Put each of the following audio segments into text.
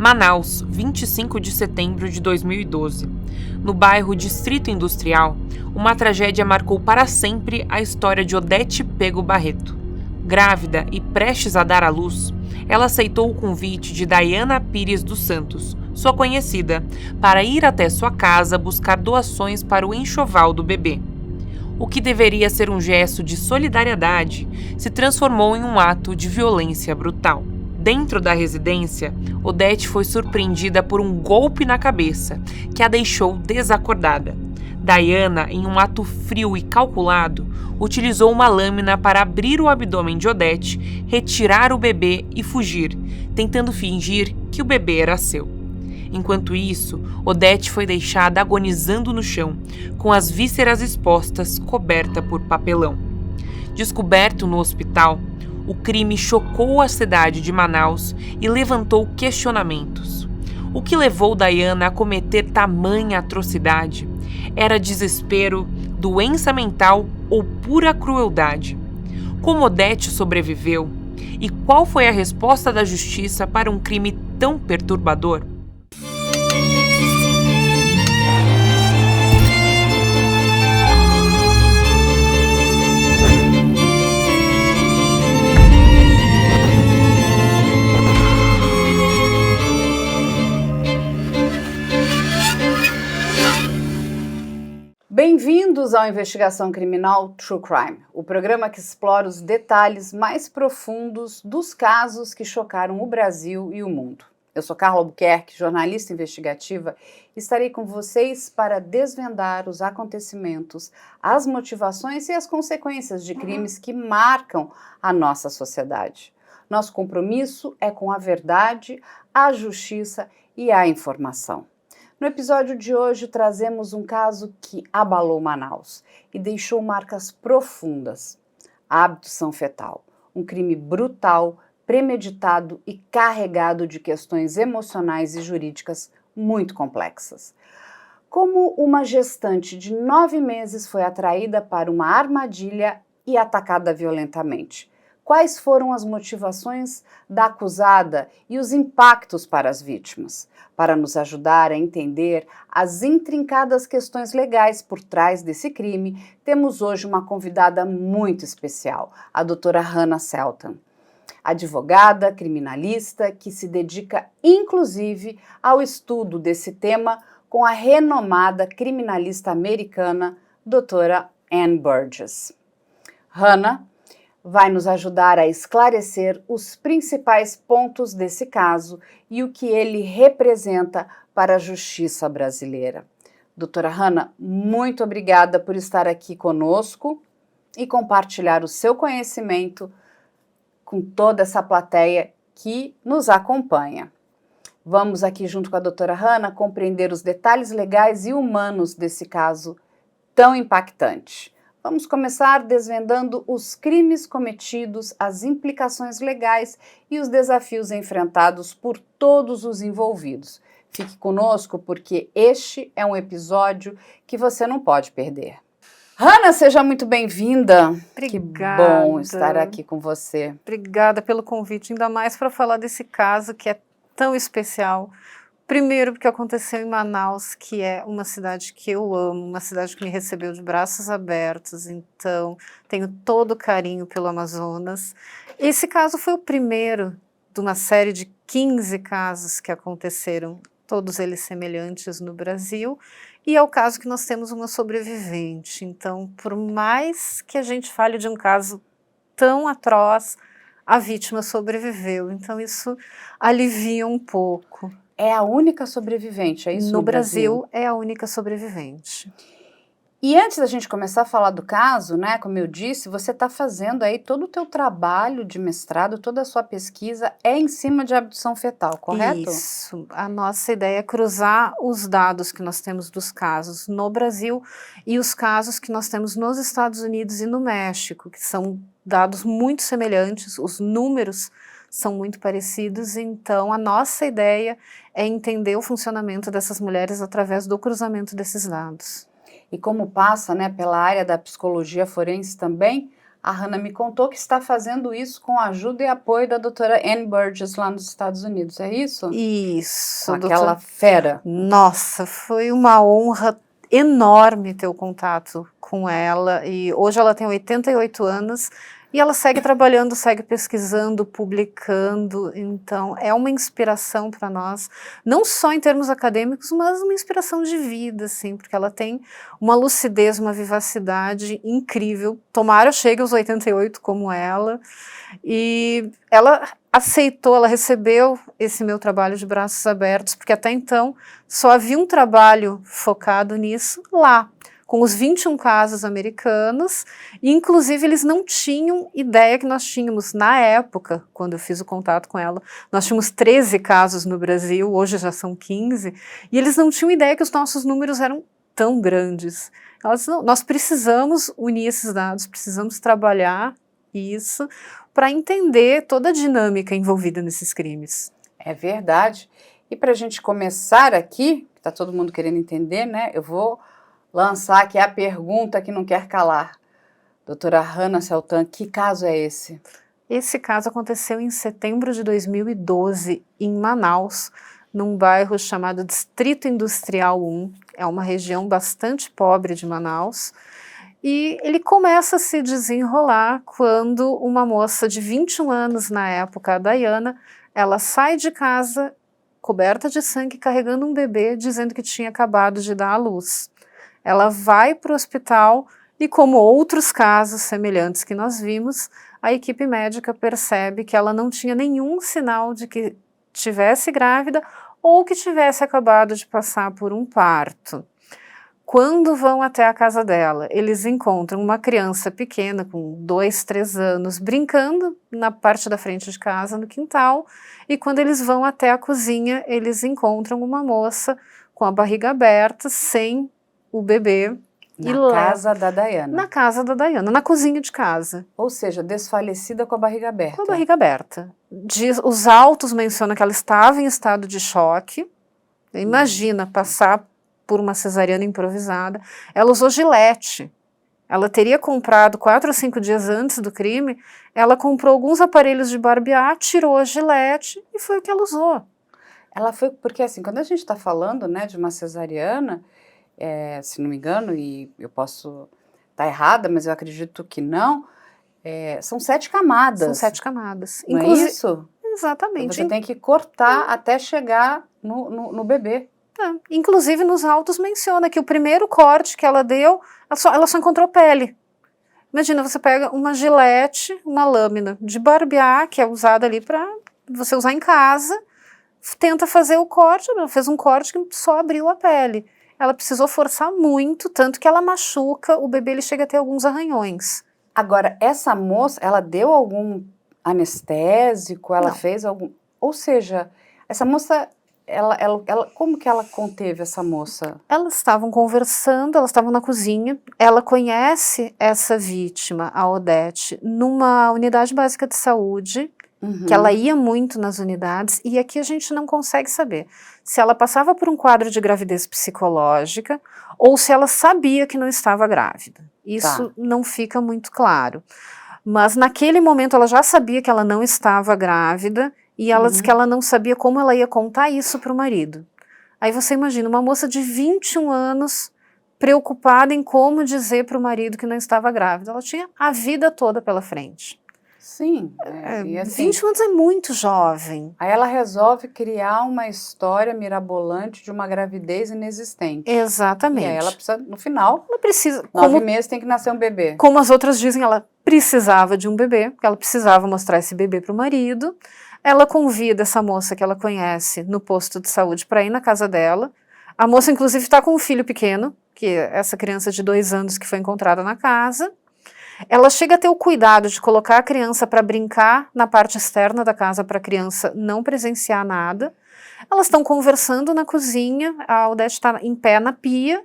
Manaus, 25 de setembro de 2012. No bairro Distrito Industrial, uma tragédia marcou para sempre a história de Odete Pego Barreto. Grávida e prestes a dar à luz, ela aceitou o convite de Dayana Pires dos Santos, sua conhecida, para ir até sua casa buscar doações para o enxoval do bebê. O que deveria ser um gesto de solidariedade se transformou em um ato de violência brutal. Dentro da residência, Odete foi surpreendida por um golpe na cabeça, que a deixou desacordada. Dayana, em um ato frio e calculado, utilizou uma lâmina para abrir o abdômen de Odete, retirar o bebê e fugir, tentando fingir que o bebê era seu. Enquanto isso, Odete foi deixada agonizando no chão, com as vísceras expostas, coberta por papelão. Descoberto no hospital, o crime chocou a cidade de Manaus e levantou questionamentos. O que levou Dayana a cometer tamanha atrocidade? Era desespero, doença mental ou pura crueldade? Como Odete sobreviveu? E qual foi a resposta da justiça para um crime tão perturbador? Bem-vindos ao Investigação Criminal True Crime, o programa que explora os detalhes mais profundos dos casos que chocaram o Brasil e o mundo. Eu sou Carla Albuquerque, jornalista investigativa, e estarei com vocês para desvendar os acontecimentos, as motivações e as consequências de crimes que marcam a nossa sociedade. Nosso compromisso é com a verdade, a justiça e a informação. No episódio de hoje, trazemos um caso que abalou Manaus e deixou marcas profundas. A abdução fetal, um crime brutal, premeditado e carregado de questões emocionais e jurídicas muito complexas. Como uma gestante de 9 meses foi atraída para uma armadilha e atacada violentamente? Quais foram as motivações da acusada e os impactos para as vítimas? Para nos ajudar a entender as intrincadas questões legais por trás desse crime, temos hoje uma convidada muito especial, a doutora Hannah Selton, advogada, criminalista, que se dedica inclusive ao estudo desse tema com a renomada criminalista americana, doutora Ann Burgess. Hannah vai nos ajudar a esclarecer os principais pontos desse caso e o que ele representa para a justiça brasileira. Doutora Hannah, muito obrigada por estar aqui conosco e compartilhar o seu conhecimento com toda essa plateia que nos acompanha. Vamos aqui junto com a doutora Hannah compreender os detalhes legais e humanos desse caso tão impactante. Vamos começar desvendando os crimes cometidos, as implicações legais e os desafios enfrentados por todos os envolvidos. Fique conosco porque este é um episódio que você não pode perder. Hannah, seja muito bem-vinda. Obrigada. Que bom estar aqui com você. Obrigada pelo convite, ainda mais para falar desse caso que é tão especial. Primeiro, porque aconteceu em Manaus, que é uma cidade que eu amo, uma cidade que me recebeu de braços abertos, então tenho todo o carinho pelo Amazonas. Esse caso foi o primeiro de uma série de 15 casos que aconteceram, todos eles semelhantes no Brasil, e é o caso que nós temos uma sobrevivente. Então, por mais que a gente fale de um caso tão atroz, a vítima sobreviveu, então isso alivia um pouco. É a única sobrevivente, é isso? No Brasil é a única sobrevivente. E antes da gente começar a falar do caso, né, como eu disse, você está fazendo aí todo o teu trabalho de mestrado, toda a sua pesquisa é em cima de abdução fetal, correto? Isso. A nossa ideia é cruzar os dados que nós temos dos casos no Brasil e os casos que nós temos nos Estados Unidos e no México, que são dados muito semelhantes, os números são muito parecidos, então a nossa ideia é entender o funcionamento dessas mulheres através do cruzamento desses dados. E como passa, né, pela área da psicologia forense também, A Hannah me contou que está fazendo isso com a ajuda e apoio da doutora Ann Burgess lá nos Estados Unidos, é isso? Isso, Com aquela fera. Nossa, foi uma honra enorme ter o contato com ela, e hoje ela tem 88 anos, e ela segue trabalhando, segue pesquisando, publicando, então é uma inspiração para nós, não só em termos acadêmicos, mas uma inspiração de vida, assim, porque ela tem uma lucidez, uma vivacidade incrível. Tomara eu chegue aos 88 como ela, e ela aceitou, ela recebeu esse meu trabalho de braços abertos, porque até então só havia um trabalho focado nisso lá, com os 21 casos americanos, e inclusive eles não tinham ideia que nós tínhamos, na época, quando eu fiz o contato com ela, nós tínhamos 13 casos no Brasil, hoje já são 15, e eles não tinham ideia que os nossos números eram tão grandes. Ela disse, não, nós precisamos unir esses dados, precisamos trabalhar isso para entender toda a dinâmica envolvida nesses crimes. É verdade. E para a gente começar aqui, que está todo mundo querendo entender, né? Eu vou lançar aqui a pergunta que não quer calar. Doutora Hannah Seltan, que caso é esse? Esse caso aconteceu em setembro de 2012, em Manaus, num bairro chamado Distrito Industrial 1. É uma região bastante pobre de Manaus. E ele começa a se desenrolar quando uma moça de 21 anos na época, a Diana, ela sai de casa coberta de sangue, carregando um bebê, dizendo que tinha acabado de dar à luz. Ela vai para o hospital e, como outros casos semelhantes que nós vimos, a equipe médica percebe que ela não tinha nenhum sinal de que estivesse grávida ou que tivesse acabado de passar por um parto. Quando vão até a casa dela, eles encontram uma criança pequena, com 2, 3 anos, brincando na parte da frente de casa, no quintal, e quando eles vão até a cozinha, eles encontram uma moça com a barriga aberta, sem o bebê. Na casa da Diana. Na casa da Diana, na cozinha de casa. Ou seja, desfalecida com a barriga aberta. Com a barriga aberta. Os autos mencionam que ela estava em estado de choque. Imagina passar por uma cesariana improvisada. Ela usou gilete. Ela teria comprado 4 ou 5 dias antes do crime, ela comprou alguns aparelhos de barbear, tirou a gilete e foi o que ela usou. Ela foi, porque assim, quando a gente está falando, né, de uma cesariana, se não me engano, e eu posso estar errada, mas eu acredito que não, são 7 camadas. São 7 camadas. Não é isso? Exatamente. Você tem que cortar até chegar no bebê. Inclusive nos autos menciona que o primeiro corte que ela deu, ela só encontrou pele. Imagina, você pega uma gilete, uma lâmina de barbear, que é usada ali para você usar em casa, tenta fazer o corte, ela fez um corte que só abriu a pele. Ela precisou forçar muito, tanto que ela machuca, o bebê ele chega a ter alguns arranhões. Agora, essa moça, ela deu algum anestésico? Ela Não. fez algum... Ou seja, essa moça, como que ela conteve essa moça? Elas estavam conversando, elas estavam na cozinha, ela conhece essa vítima, a Odete, numa unidade básica de saúde, que ela ia muito nas unidades, e aqui a gente não consegue saber se ela passava por um quadro de gravidez psicológica ou se ela sabia que não estava grávida. Isso não fica muito claro. Mas naquele momento ela já sabia que ela não estava grávida e ela disse que ela não sabia como ela ia contar isso para o marido. Aí você imagina, uma moça de 21 anos preocupada em como dizer para o marido que não estava grávida. Ela tinha a vida toda pela frente. Sim. E assim, 21 anos é muito jovem. aí ela resolve criar uma história mirabolante de uma gravidez inexistente. Exatamente. E aí ela precisa, no final, Ela precisa, 9 meses tem que nascer um bebê. como as outras dizem, ela precisava de um bebê, porque ela precisava mostrar esse bebê para o marido. Ela convida essa moça que ela conhece no posto de saúde para ir na casa dela. A moça, inclusive, está com um filho pequeno, que é essa criança de 2 anos que foi encontrada na casa. Ela chega a ter o cuidado de colocar a criança para brincar na parte externa da casa para a criança não presenciar nada. Elas estão conversando na cozinha, a Odete está em pé na pia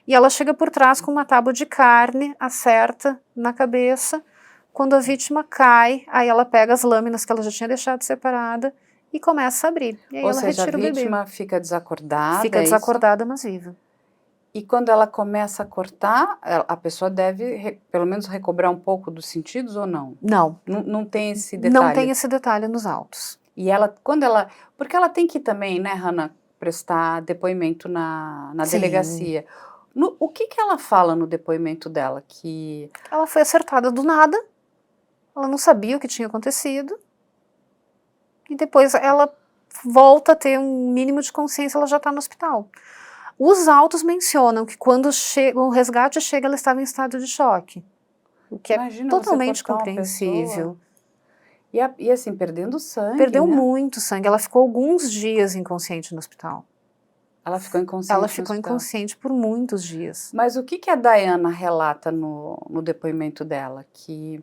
e ela chega por trás com uma tábua de carne, acerta na cabeça. Quando a vítima cai, aí ela pega as lâminas que ela já tinha deixado separada e começa a abrir. E aí Ou ela seja, a retira o bebê. vítima fica desacordada. Fica desacordada, mas viva. E quando ela começa a cortar, a pessoa deve pelo menos recobrar um pouco dos sentidos ou não? Não. Não tem esse detalhe? Não tem esse detalhe nos autos. E ela, porque ela tem que também, né, Hannah, prestar depoimento na delegacia. O que ela fala no depoimento dela? Que ela foi acertada do nada, ela não sabia o que tinha acontecido, e depois ela volta a ter um mínimo de consciência, ela já está no hospital. Os autos mencionam que quando o resgate chega, ela estava em estado de choque, o que imagina, é totalmente compreensível. E assim, perdendo sangue, Perdeu né? muito sangue, ela ficou alguns dias inconsciente no hospital. Ela ficou inconsciente Ela ficou inconsciente por muitos dias. Mas o que a Diana relata no depoimento dela? Que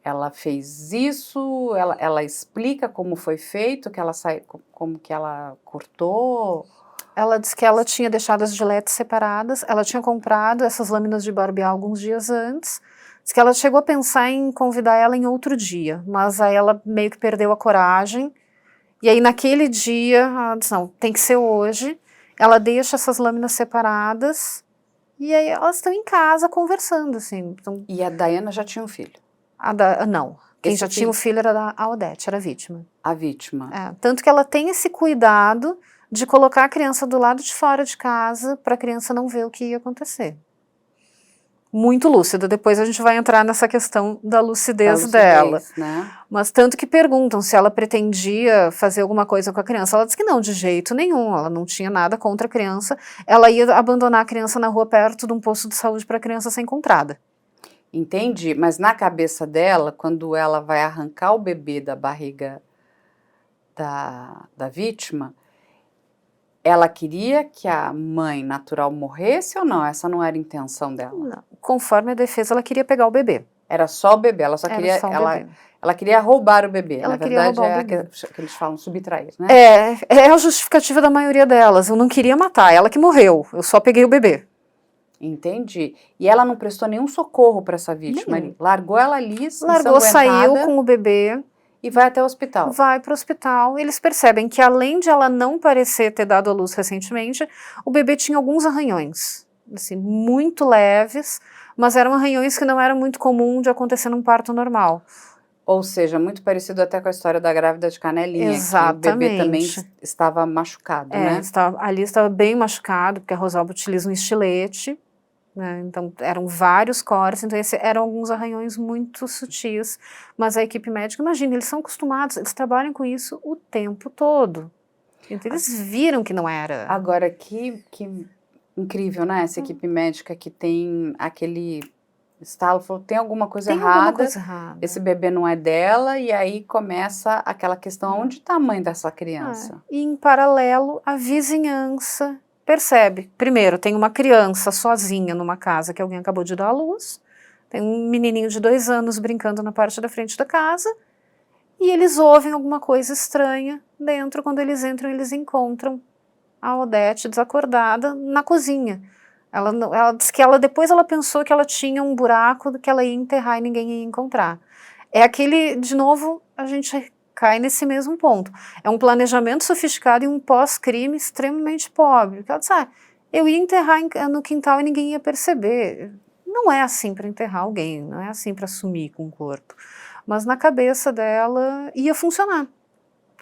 ela fez isso, ela explica como foi feito, como que ela cortou? Ela disse que ela tinha deixado as giletes separadas, ela tinha comprado essas lâminas de barbear alguns dias antes, diz que ela chegou a pensar em convidar ela em outro dia, mas aí ela meio que perdeu a coragem, e aí naquele dia, ela disse, não, tem que ser hoje, ela deixa essas lâminas separadas, e aí elas estão em casa conversando, assim. Então, e a Diana já tinha um filho? Não, quem já tinha um filho era a Odete, era a vítima. A vítima. Tanto que ela tem esse cuidado de colocar a criança do lado de fora de casa para a criança não ver o que ia acontecer. Muito lúcida, depois a gente vai entrar nessa questão da lucidez dela. Né? Mas tanto que perguntam se ela pretendia fazer alguma coisa com a criança, ela diz que não, de jeito nenhum, ela não tinha nada contra a criança, ela ia abandonar a criança na rua perto de um posto de saúde para a criança ser encontrada. Entendi, mas na cabeça dela, quando ela vai arrancar o bebê da barriga da vítima, ela queria que a mãe natural morresse ou não? Essa não era a intenção dela? Não. Conforme a defesa, ela queria pegar o bebê. Era só o bebê, ela só queria... Ela queria roubar o bebê, na verdade que eles falam subtrair, né? É a justificativa da maioria delas, eu não queria matar, ela que morreu, eu só peguei o bebê. Entendi. E ela não prestou nenhum socorro para essa vítima ali? Largou ela ali, largou, saiu com o bebê. E vai até o hospital. Vai para o hospital. Eles percebem que além de ela não parecer ter dado à luz recentemente, o bebê tinha alguns arranhões, assim, muito leves, mas eram arranhões que não eram muito comum de acontecer num parto normal. Ou seja, muito parecido até com a história da grávida de Canelinha. Exatamente. Que o bebê também estava machucado, né? Ali estava bem machucado, porque a Rosalba utiliza um estilete, né? Então eram vários cortes, então eram alguns arranhões muito sutis, mas a equipe médica, imagina, eles são acostumados, eles trabalham com isso o tempo todo, então eles viram que não era. Agora, que incrível, né, essa equipe médica que tem aquele estalo, falou, tem alguma coisa errada, esse bebê não é dela, e aí começa aquela questão, onde está a mãe dessa criança? E em paralelo, a vizinhança percebe, primeiro, tem uma criança sozinha numa casa que alguém acabou de dar à luz, tem um menininho de 2 anos brincando na parte da frente da casa, e eles ouvem alguma coisa estranha dentro. Quando eles entram, eles encontram a Odete desacordada na cozinha. Ela disse que depois ela pensou que ela tinha um buraco que ela ia enterrar e ninguém ia encontrar. De novo, a gente cai nesse mesmo ponto. É um planejamento sofisticado e um pós-crime extremamente pobre. Porque ela disse, eu ia enterrar no quintal e ninguém ia perceber. Não é assim para enterrar alguém, não é assim para sumir com o corpo. Mas na cabeça dela ia funcionar.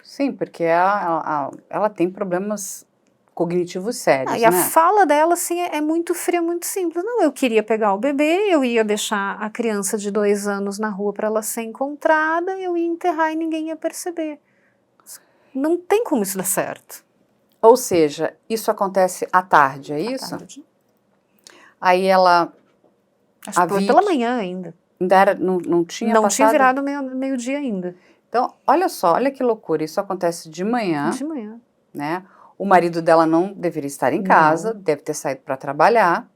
Sim, porque ela tem problemas cognitivos sérios, e a fala dela, assim, é muito fria, muito simples. Não, eu queria pegar o bebê, eu ia deixar a criança de 2 anos na rua para ela ser encontrada, eu ia enterrar e ninguém ia perceber. Não tem como isso dar certo. Ou seja, isso acontece à tarde, é isso? À tarde. Aí ela... Acho que foi pela manhã ainda. Ainda não tinha passado? Não tinha virado meio-dia ainda. Então, olha só, olha que loucura, isso acontece de manhã. De manhã. Né? O marido dela não deveria estar em casa, deve ter saído para trabalhar.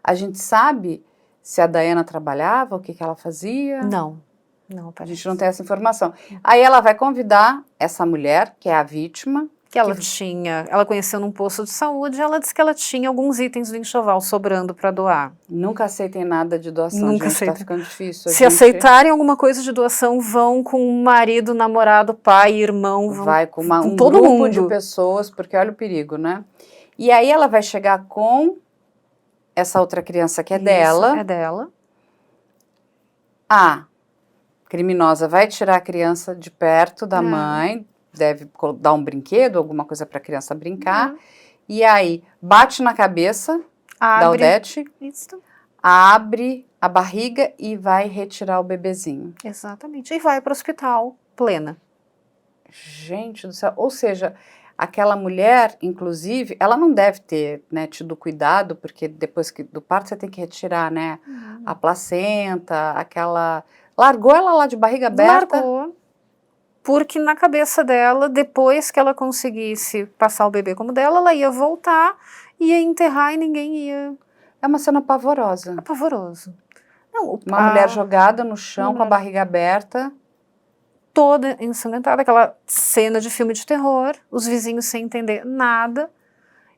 A gente sabe se a Diana trabalhava, o que ela fazia? Não, a gente não tem essa informação. Aí ela vai convidar essa mulher, que é a vítima. Que ela conheceu num posto de saúde, ela disse que ela tinha alguns itens do enxoval sobrando para doar. Nunca aceitem nada de doação, Nunca gente, tá ficando difícil. Se aceitarem alguma coisa de doação, vão com o marido, namorado, pai, irmão, vai com um todo grupo mundo de pessoas, porque olha o perigo, né? E aí ela vai chegar com essa outra criança que é Isso, dela. é dela. A criminosa vai tirar a criança de perto da mãe, deve dar um brinquedo, alguma coisa para a criança brincar, e aí bate na cabeça da Odete, Isso. abre a barriga e vai retirar o bebezinho. Exatamente. E vai para o hospital plena. Gente do céu, ou seja, aquela mulher, inclusive, ela não deve ter, né, tido cuidado, porque depois do parto você tem que retirar, né, a placenta, aquela... Largou ela lá de barriga aberta? Largou, porque na cabeça dela, depois que ela conseguisse passar o bebê como dela, ela ia voltar, ia enterrar e ninguém ia... É uma cena pavorosa. É pavoroso. Não, Uma mulher jogada no chão com a barriga aberta. Toda ensanguentada, aquela cena de filme de terror, os vizinhos sem entender nada.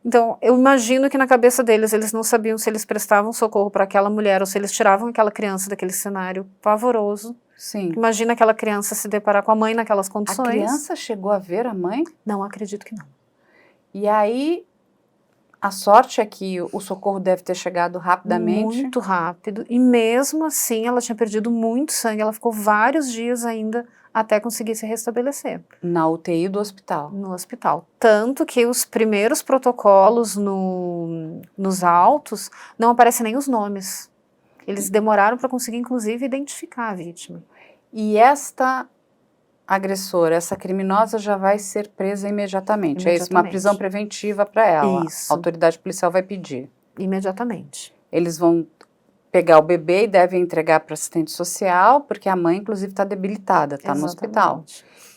Então, eu imagino que na cabeça deles, eles não sabiam se eles prestavam socorro para aquela mulher ou se eles tiravam aquela criança daquele cenário pavoroso. Sim. Imagina aquela criança se deparar com a mãe naquelas condições. A criança chegou a ver a mãe? Não, acredito que não. E aí, a sorte é que o socorro deve ter chegado rapidamente. Muito rápido. E mesmo assim, ela tinha perdido muito sangue. Ela ficou vários dias ainda até conseguir se restabelecer. Na UTI do hospital. No hospital. Tanto que os primeiros protocolos nos autos não aparecem nem os nomes. Eles demoraram para conseguir, inclusive, identificar a vítima. E esta agressora, essa criminosa já vai ser presa imediatamente. É isso, uma prisão preventiva para ela. Isso. A autoridade policial vai pedir. Imediatamente. Eles vão pegar o bebê e devem entregar para assistente social, porque a mãe, inclusive, está debilitada, está no hospital.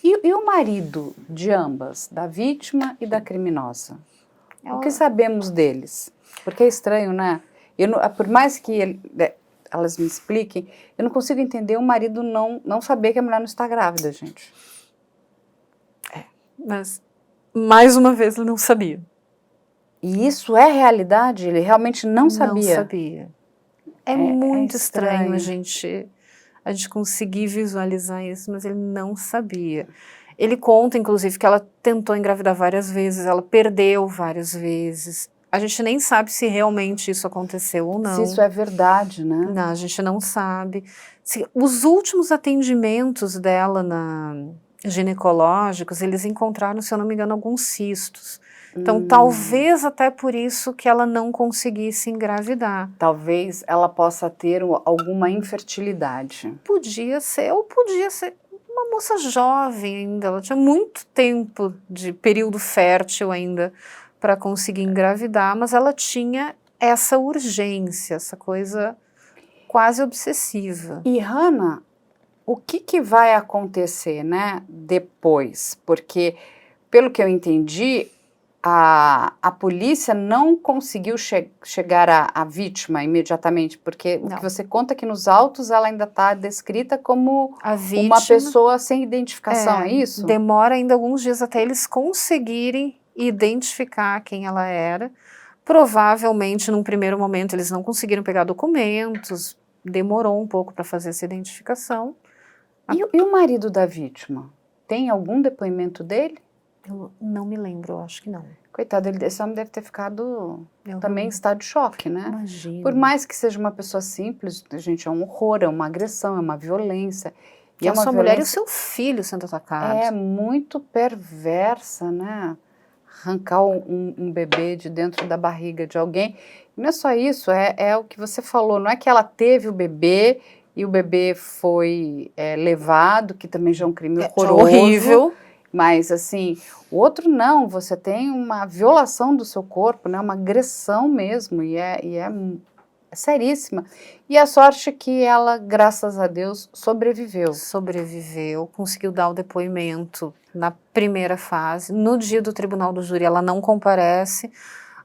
E o marido de ambas, da vítima e da criminosa? O que sabemos deles? Porque é estranho, né? Por mais que elas me expliquem, eu não consigo entender o marido não saber que a mulher não está grávida, gente. Mas, mais uma vez, ele não sabia. E isso é realidade? Ele realmente não sabia? Não sabia. É muito estranho a gente conseguir visualizar isso, mas ele não sabia. Ele conta, inclusive, que ela tentou engravidar várias vezes, ela perdeu várias vezes. A gente nem sabe se realmente isso aconteceu ou não. Se isso é verdade, né? Não, a gente não sabe. Os últimos atendimentos dela ginecológicos, eles encontraram, se eu não me engano, alguns cistos. Então, talvez até por isso que ela não conseguisse engravidar. Talvez ela possa ter alguma infertilidade. Podia ser, ou podia ser uma moça jovem ainda. Ela tinha muito tempo de período fértil ainda para conseguir engravidar, mas ela tinha essa urgência, essa coisa quase obsessiva. E, Hannah, o que vai acontecer, né, depois? Porque, pelo que eu entendi, a polícia não conseguiu chegar à vítima imediatamente, porque o que você conta é que nos autos ela ainda está descrita como uma pessoa sem identificação, é isso? Demora ainda alguns dias até eles conseguirem identificar quem ela era. Provavelmente, num primeiro momento, eles não conseguiram pegar documentos, demorou um pouco para fazer essa identificação. E o marido da vítima? Tem algum depoimento dele? Eu não me lembro, eu acho que não. Coitado, esse homem deve ter ficado também em estado de choque, né? Imagina. Por mais que seja uma pessoa simples, gente, é um horror, é uma agressão, é uma violência. E a sua mulher e o seu filho sendo atacados. É muito perversa, né? Arrancar um bebê de dentro da barriga de alguém. E não é só isso, é o que você falou, não é que ela teve o bebê e o bebê foi levado, que também já é um crime horroroso. Horrível. Mas, assim, o outro não, você tem uma violação do seu corpo, né, uma agressão mesmo, e é seríssima. E a sorte é que ela, graças a Deus, sobreviveu. Sobreviveu, conseguiu dar o depoimento na primeira fase. No dia do tribunal do júri, ela não comparece.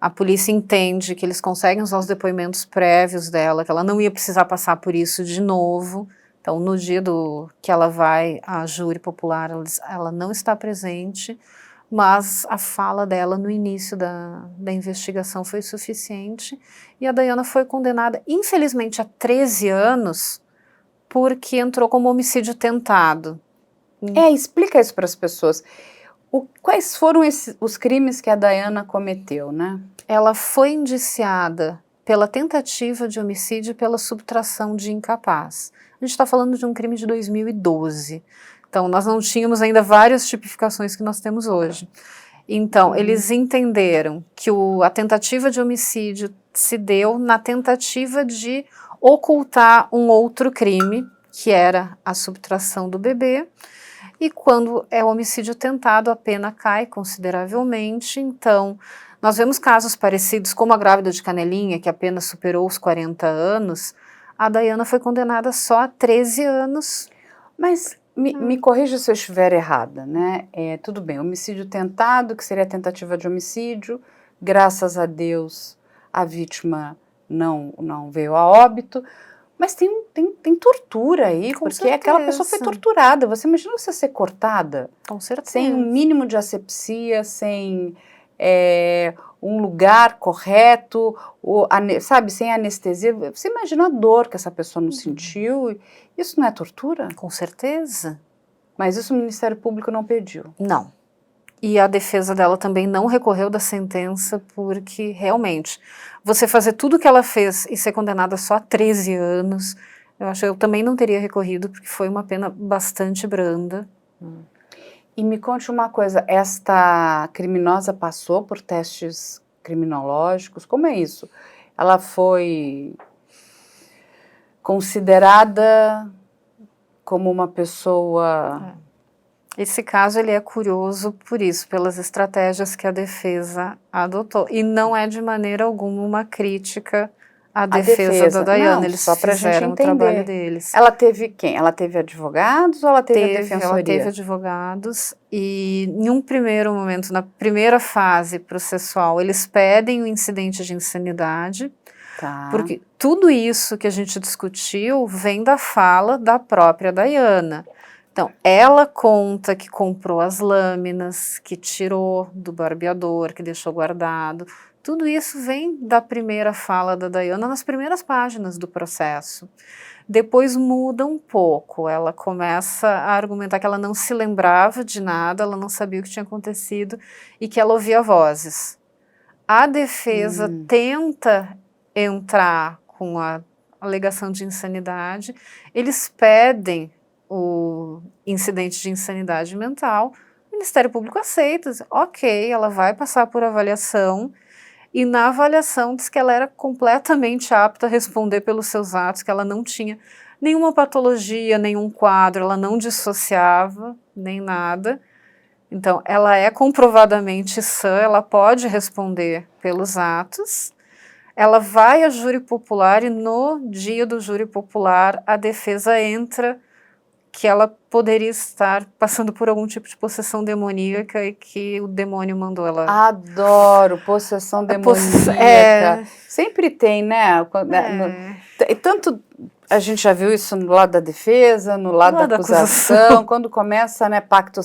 A polícia entende que eles conseguem usar os depoimentos prévios dela, que ela não ia precisar passar por isso de novo. Então, no dia que ela vai à júri popular, ela não está presente, mas a fala dela no início da investigação foi suficiente. E a Dayana foi condenada, infelizmente, a 13 anos, porque entrou como homicídio tentado. Explica isso para as pessoas. Quais foram os crimes que a Dayana cometeu, né? Ela foi indiciada pela tentativa de homicídio e pela subtração de incapaz. A gente está falando de um crime de 2012. Então, nós não tínhamos ainda várias tipificações que nós temos hoje. Então, eles entenderam que a tentativa de homicídio se deu na tentativa de ocultar um outro crime, que era a subtração do bebê, e quando é homicídio tentado, a pena cai consideravelmente. Então, nós vemos casos parecidos, como a grávida de Canelinha, que apenas superou os 40 anos, a Dayana foi condenada só a 13 anos. Mas me corrija se eu estiver errada, né? Tudo bem, homicídio tentado, que seria a tentativa de homicídio, graças a Deus a vítima não veio a óbito, mas tem tortura aí, Com porque certeza. aquela pessoa foi torturada. Você imagina você ser cortada? Com certeza. Sem um mínimo de asepsia, sem um lugar correto, sabe, sem anestesia. Você imagina a dor que essa pessoa não sentiu? Isso não é tortura? Com certeza. Mas isso o Ministério Público não pediu. Não. E a defesa dela também não recorreu da sentença, porque realmente, você fazer tudo o que ela fez e ser condenada só a 13 anos, eu também não teria recorrido, porque foi uma pena bastante branda. E me conte uma coisa, esta criminosa passou por testes criminológicos? Como é isso? Ela foi considerada como uma pessoa... Esse caso ele é curioso por isso, pelas estratégias que a defesa adotou. E não é de maneira alguma uma crítica à defesa da Dayana. Não, eles só pra fizeram gente o trabalho entender. deles. Ela teve quem? Ela teve advogados ou ela teve a defensoria? Ela teve advogados e em um primeiro momento, na primeira fase processual, eles pedem o incidente de insanidade, Tá. porque tudo isso que a gente discutiu vem da fala da própria Dayana. Então, ela conta que comprou as lâminas, que tirou do barbeador, que deixou guardado. Tudo isso vem da primeira fala da Dayana nas primeiras páginas do processo. Depois muda um pouco, ela começa a argumentar que ela não se lembrava de nada, ela não sabia o que tinha acontecido e que ela ouvia vozes. A defesa tenta entrar com a alegação de insanidade, eles pedem o incidente de insanidade mental, o Ministério Público aceita, ok, ela vai passar por avaliação, e na avaliação diz que ela era completamente apta a responder pelos seus atos, que ela não tinha nenhuma patologia, nenhum quadro, ela não dissociava, nem nada. Então, ela é comprovadamente sã, ela pode responder pelos atos. Ela vai a júri popular e no dia do júri popular a defesa entra que ela poderia estar passando por algum tipo de possessão demoníaca e que o demônio mandou ela... Adoro, possessão demoníaca. Sempre tem, né? Tanto a gente já viu isso no lado da defesa, no lado da acusação, quando começa, né, pacto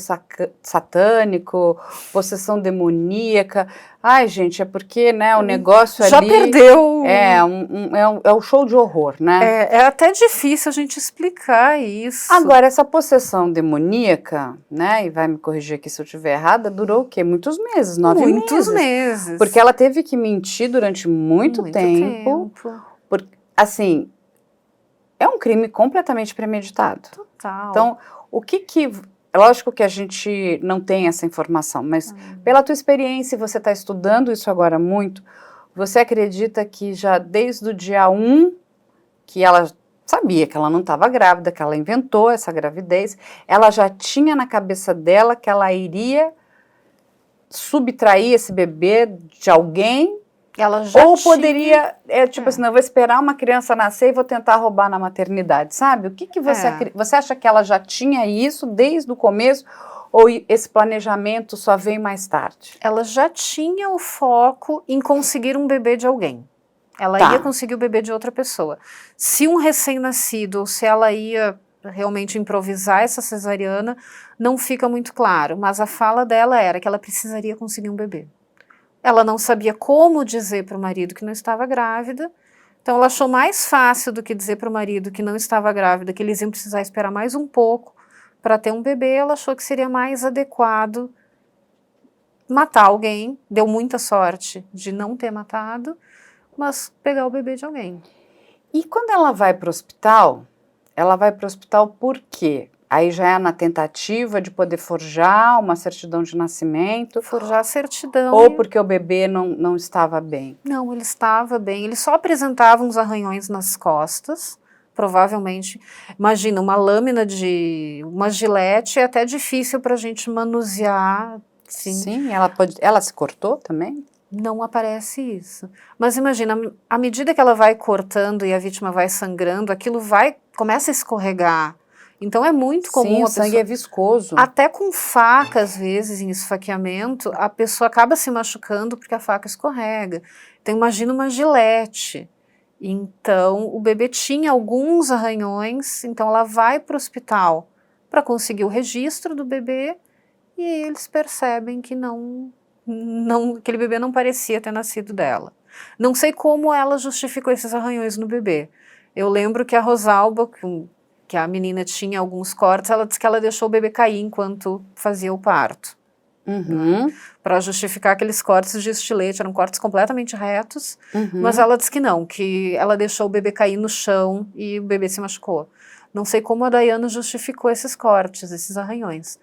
satânico, possessão demoníaca. Ai, gente, é porque, né, o negócio já ali... Já perdeu... É o show de horror, né? É até difícil a gente explicar isso. Agora, essa possessão demoníaca, né, e vai me corrigir aqui se eu estiver errada, durou o quê? Muitos meses, 9 meses. Muitos meses. Porque ela teve que mentir durante muito tempo. Assim, é um crime completamente premeditado. Total. Então, lógico que a gente não tem essa informação, mas pela tua experiência, você está estudando isso agora muito, você acredita que já desde o dia 1, que ela sabia que ela não estava grávida, que ela inventou essa gravidez, ela já tinha na cabeça dela que ela iria subtrair esse bebê de alguém, ela já poderia, assim, não, eu vou esperar uma criança nascer e vou tentar roubar na maternidade, sabe? O que você acha que ela já tinha isso desde o começo, ou esse planejamento só veio mais tarde? Ela já tinha o foco em conseguir um bebê de alguém. Ela ia conseguir o bebê de outra pessoa. Se um recém-nascido, ou se ela ia realmente improvisar essa cesariana, não fica muito claro, mas a fala dela era que ela precisaria conseguir um bebê. Ela não sabia como dizer para o marido que não estava grávida, então ela achou mais fácil do que dizer para o marido que não estava grávida, que eles iam precisar esperar mais um pouco para ter um bebê. Ela achou que seria mais adequado matar alguém, deu muita sorte de não ter matado, mas pegar o bebê de alguém. E quando ela vai para o hospital por quê? Aí já é na tentativa de poder forjar uma certidão de nascimento? Forjar a certidão. Ou porque o bebê não estava bem? Não, ele estava bem. Ele só apresentava uns arranhões nas costas, provavelmente. Imagina, uma lâmina de uma gilete é até difícil para a gente manusear. Sim, ela se cortou também? Não aparece isso. Mas imagina, à medida que ela vai cortando e a vítima vai sangrando, aquilo começa a escorregar. Então é muito comum. Sim, o sangue é viscoso. Até com faca, às vezes, em esfaqueamento, a pessoa acaba se machucando porque a faca escorrega. Então imagina uma gilete. Então o bebê tinha alguns arranhões, então ela vai para o hospital para conseguir o registro do bebê e eles percebem que aquele bebê não parecia ter nascido dela. Não sei como ela justificou esses arranhões no bebê. Eu lembro que a Rosalba, que a menina tinha alguns cortes, ela disse que ela deixou o bebê cair enquanto fazia o parto. Para justificar aqueles cortes de estilete, eram cortes completamente retos, mas ela disse que não, que ela deixou o bebê cair no chão e o bebê se machucou. Não sei como a Daiana justificou esses cortes, esses arranhões,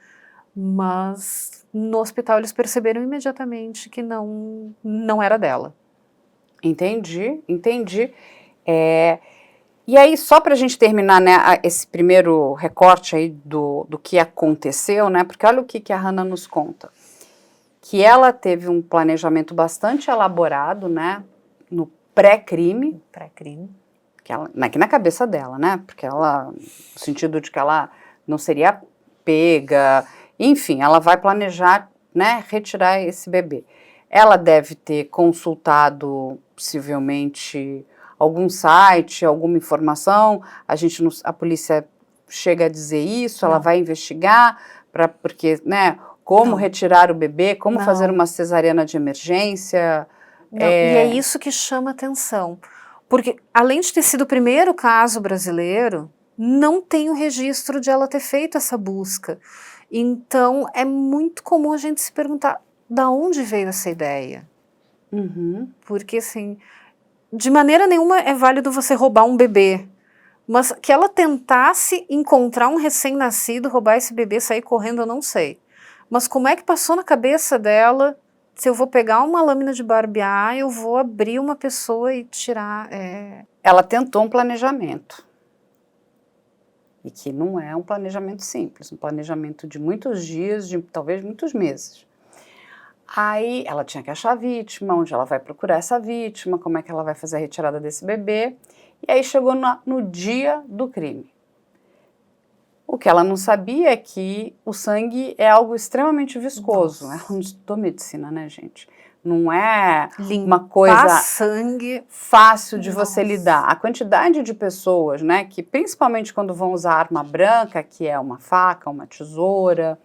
mas no hospital eles perceberam imediatamente que não era dela. Entendi. E aí, só para a gente terminar, né, esse primeiro recorte aí do que aconteceu, né, porque olha o que a Hannah nos conta, que ela teve um planejamento bastante elaborado, né, no pré-crime, aqui na cabeça dela, né, porque ela, no sentido de que ela não seria pega, enfim, ela vai planejar, né, retirar esse bebê. Ela deve ter consultado, possivelmente, algum site, alguma informação, a polícia chega a dizer isso, ela vai investigar, porque, né, como retirar o bebê, como fazer uma cesariana de emergência. E é isso que chama atenção, porque além de ter sido o primeiro caso brasileiro, não tem o registro de ela ter feito essa busca. Então, é muito comum a gente se perguntar, da onde veio essa ideia? Porque, assim, de maneira nenhuma é válido você roubar um bebê, mas que ela tentasse encontrar um recém-nascido, roubar esse bebê, sair correndo, eu não sei. Mas como é que passou na cabeça dela, se eu vou pegar uma lâmina de barbear, eu vou abrir uma pessoa e tirar... Ela tentou um planejamento, e que não é um planejamento simples, um planejamento de muitos dias, de talvez muitos meses. Aí ela tinha que achar a vítima, onde ela vai procurar essa vítima, como é que ela vai fazer a retirada desse bebê. E aí chegou no dia do crime. O que ela não sabia é que o sangue é algo extremamente viscoso. Ela não estudou medicina, né, gente? Não é uma coisa sangue fácil de você lidar. A quantidade de pessoas, né, que principalmente quando vão usar arma branca, que é uma faca, uma tesoura,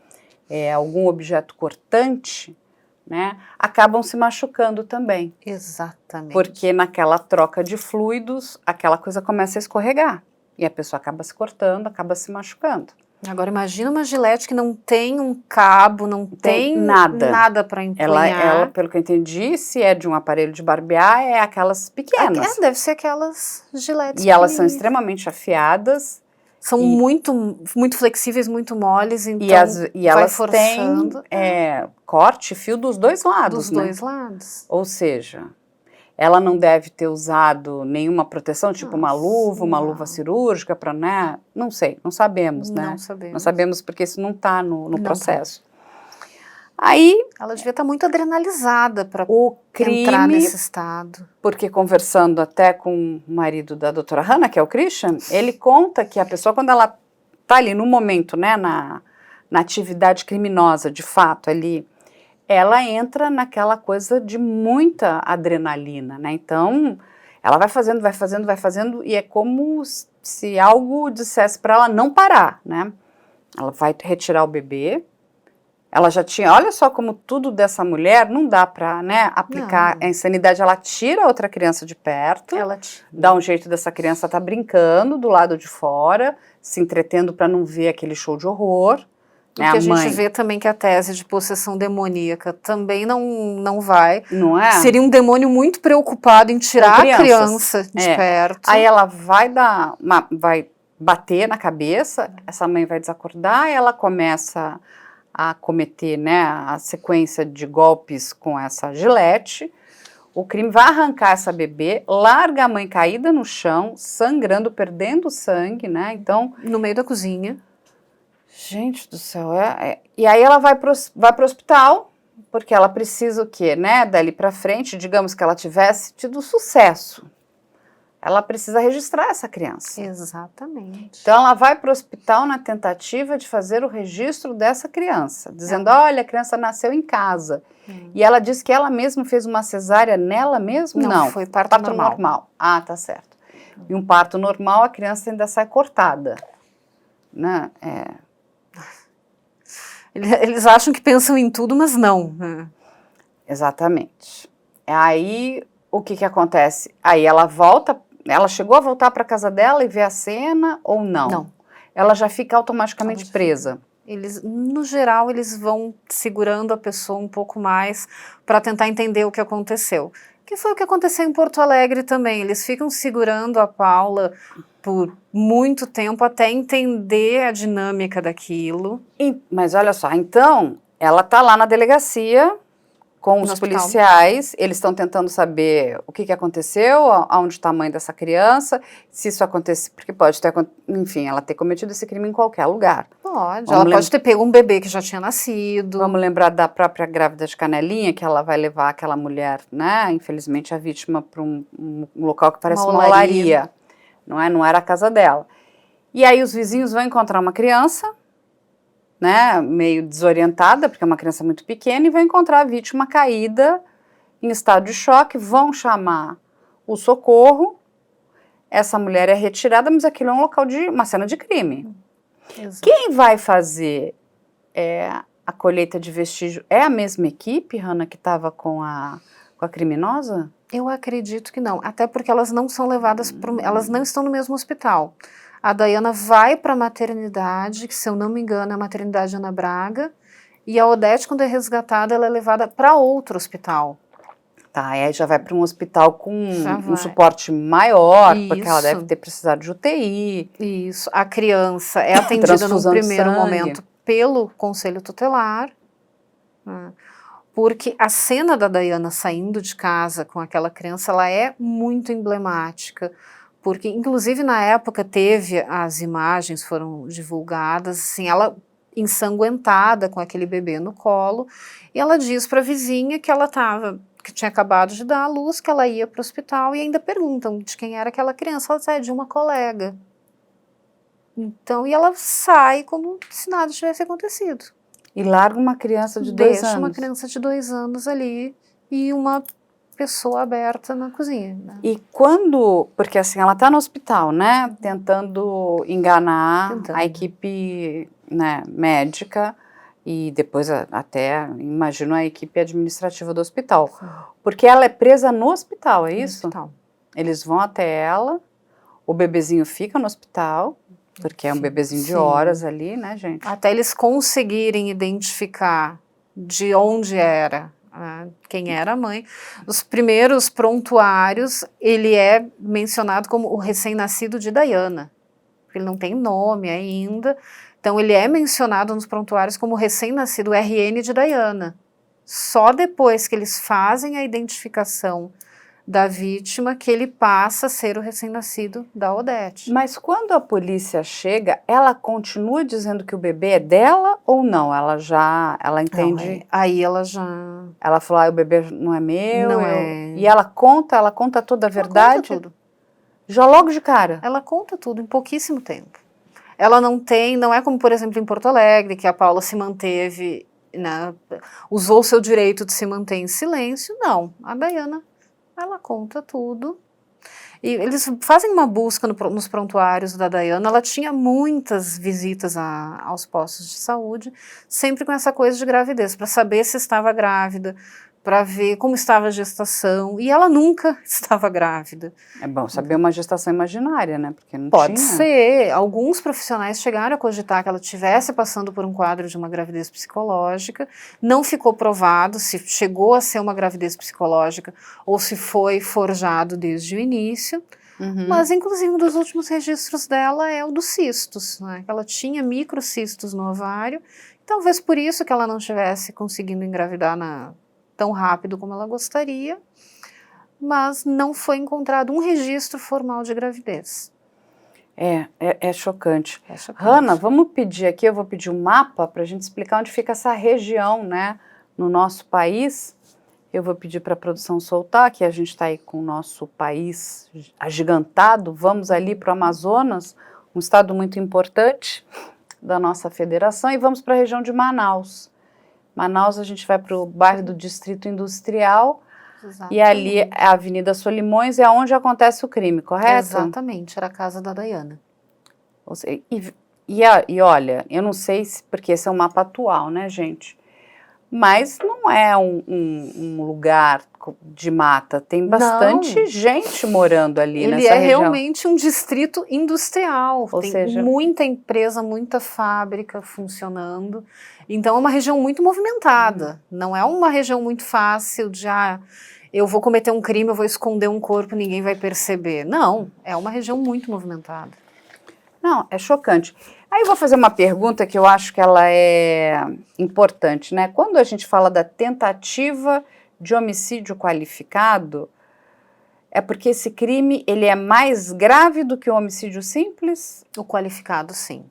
algum objeto cortante, né, acabam se machucando também. Exatamente. Porque naquela troca de fluidos, aquela coisa começa a escorregar. E a pessoa acaba se cortando, acaba se machucando. Agora imagina uma gilete que não tem um cabo, não tem nada para empunhar. Ela, pelo que eu entendi, se é de um aparelho de barbear, é aquelas pequenas. Deve ser aquelas giletes. E elas são extremamente afiadas. São muito flexíveis, muito moles, então e elas têm corte, fio dos dois lados, dos dois lados. Ou seja, ela não deve ter usado nenhuma proteção, tipo uma luva cirúrgica, para, né? Não sei, não sabemos, né? Não sabemos porque isso não está no processo. Aí, ela devia estar muito adrenalizada para entrar nesse estado. Porque conversando até com o marido da doutora Hannah, que é o Christian, ele conta que a pessoa, quando ela está ali no momento, né, na atividade criminosa, de fato, ali, ela entra naquela coisa de muita adrenalina, né? Então, ela vai fazendo, e é como se algo dissesse para ela não parar, né? Ela vai retirar o bebê. Ela já tinha, olha só como tudo dessa mulher não dá para, né, aplicar a insanidade. Ela tira a outra criança de perto, dá um jeito dessa criança estar brincando do lado de fora, se entretendo para não ver aquele show de horror, E que a gente vê também que a tese de possessão demoníaca também não vai. Não é? Seria um demônio muito preocupado em tirar a criança de perto. Aí ela vai vai bater na cabeça, essa mãe vai desacordar, ela começa a cometer, né, a sequência de golpes com essa gilete. O crime vai arrancar essa bebê, larga a mãe caída no chão, sangrando, perdendo sangue, né? Então, no meio da cozinha. Gente do céu, e aí ela vai pro hospital, porque ela precisa o quê, né? Dali pra frente, digamos que ela tivesse tido sucesso. Ela precisa registrar essa criança. Exatamente. Então ela vai para o hospital na tentativa de fazer o registro dessa criança, dizendo, olha, a criança nasceu em casa. E ela diz que ela mesma fez uma cesárea nela mesmo? Não, foi parto normal. Ah, tá certo. E um parto normal, a criança ainda sai cortada. Né? Eles acham que pensam em tudo, mas não. Exatamente. Aí, o que acontece? Aí ela volta. Ela chegou a voltar para casa dela e ver a cena ou não? Não. Ela já fica automaticamente presa. No geral, eles vão segurando a pessoa um pouco mais para tentar entender o que aconteceu. Que foi o que aconteceu em Porto Alegre também. Eles ficam segurando a Paula por muito tempo até entender a dinâmica daquilo. Mas olha só, então, ela tá lá na delegacia com os policiais, eles estão tentando saber o que aconteceu, aonde está a mãe dessa criança, se isso aconteceu, porque pode ter, enfim, ela ter cometido esse crime em qualquer lugar. Ela pode ter pego um bebê que já tinha nascido. Vamos lembrar da própria grávida de Canelinha, que ela vai levar aquela mulher, né, infelizmente a vítima, para um local que parece uma olaria. Não era a casa dela. E aí os vizinhos vão encontrar uma criança, né, meio desorientada, porque é uma criança muito pequena, e vão encontrar a vítima caída, em estado de choque, vão chamar o socorro, essa mulher é retirada, mas aquilo é um local de uma cena de crime. Exato. Quem vai fazer a colheita de vestígio é a mesma equipe, Hannah, que estava com a criminosa? Eu acredito que não, até porque elas não são levadas, elas não estão no mesmo hospital. A Dayana vai para a maternidade, que se eu não me engano é a maternidade Ana Braga, e a Odete, quando é resgatada, ela é levada para outro hospital. Tá, aí já vai para um hospital com um suporte maior, porque ela deve ter precisado de UTI. Isso, a criança é atendida no primeiro momento pelo Conselho Tutelar, porque a cena da Dayana saindo de casa com aquela criança, ela é muito emblemática, porque inclusive na época as imagens foram divulgadas, assim, ela ensanguentada com aquele bebê no colo, e ela diz para a vizinha que tinha acabado de dar à luz, que ela ia para o hospital, e ainda perguntam de quem era aquela criança, ela diz, de uma colega. Então, e ela sai como se nada tivesse acontecido. E larga uma criança de 2 anos. Deixa uma criança de 2 anos ali, e uma pessoa aberta na cozinha. Né? E porque assim, ela está no hospital, né, tentando enganar a equipe, né, médica e depois até, imagino, a equipe administrativa do hospital. Sim. Porque ela é presa no hospital, é isso? No hospital. Eles vão até ela, o bebezinho fica no hospital, porque é um bebezinho de horas ali, né, gente? Até eles conseguirem identificar de onde era, quem era a mãe. Os primeiros prontuários, ele é mencionado como o recém-nascido de Dayana. Ele não tem nome ainda, então ele é mencionado nos prontuários como recém-nascido RN de Dayana. Só depois que eles fazem a identificação da vítima que ele passa a ser o recém-nascido da Odete. Mas quando a polícia chega, ela continua dizendo que o bebê é dela ou não? Ela entende? Não, aí ela já... Ela falou, o bebê não é meu. Não é. E ela conta toda a verdade? Conta tudo. Já logo de cara? Ela conta tudo em pouquíssimo tempo. Ela não é como, por exemplo, em Porto Alegre, que a Paula se manteve, né, usou seu direito de se manter em silêncio. Não, a Dayana, ela conta tudo. E eles fazem uma busca nos prontuários da Dayana. Ela tinha muitas visitas aos postos de saúde, sempre com essa coisa de gravidez, para saber se estava grávida, para ver como estava a gestação, e ela nunca estava grávida. É bom saber uma gestação imaginária, né? Porque não Pode tinha. ser. Alguns profissionais chegaram a cogitar que ela estivesse passando por um quadro de uma gravidez psicológica. Não ficou provado se chegou a ser uma gravidez psicológica ou se foi forjado desde o início. Uhum. Mas, inclusive, um dos últimos registros dela é o dos cistos, né? Ela tinha microcistos no ovário. Talvez por isso que ela não estivesse conseguindo engravidar tão rápido como ela gostaria, mas não foi encontrado um registro formal de gravidez. É chocante. É chocante. Hanna, vamos pedir aqui, eu vou pedir um mapa para a gente explicar onde fica essa região, né, no nosso país. Eu vou pedir para a produção soltar, que a gente está aí com o nosso país agigantado. Vamos ali para o Amazonas, um estado muito importante da nossa federação, e vamos para a região de Manaus. Manaus, a gente vai para o bairro do Distrito Industrial. Exatamente. E ali é a Avenida Solimões, é onde acontece o crime, correto? Exatamente, era a casa da Dayana. E olha, eu não sei se, porque esse é um mapa atual, né, gente? Mas não é um lugar de mata, tem bastante gente morando ali nessa região. Ele é realmente um distrito industrial, Ou tem seja, muita empresa, muita fábrica funcionando, então é uma região muito movimentada, não é uma região muito fácil de, eu vou cometer um crime, eu vou esconder um corpo, ninguém vai perceber. Não, é uma região muito movimentada. Não, é chocante. Aí eu vou fazer uma pergunta que eu acho que ela é importante, né? Quando a gente fala da tentativa de homicídio qualificado, é porque esse crime ele é mais grave do que o homicídio simples? O qualificado, sim.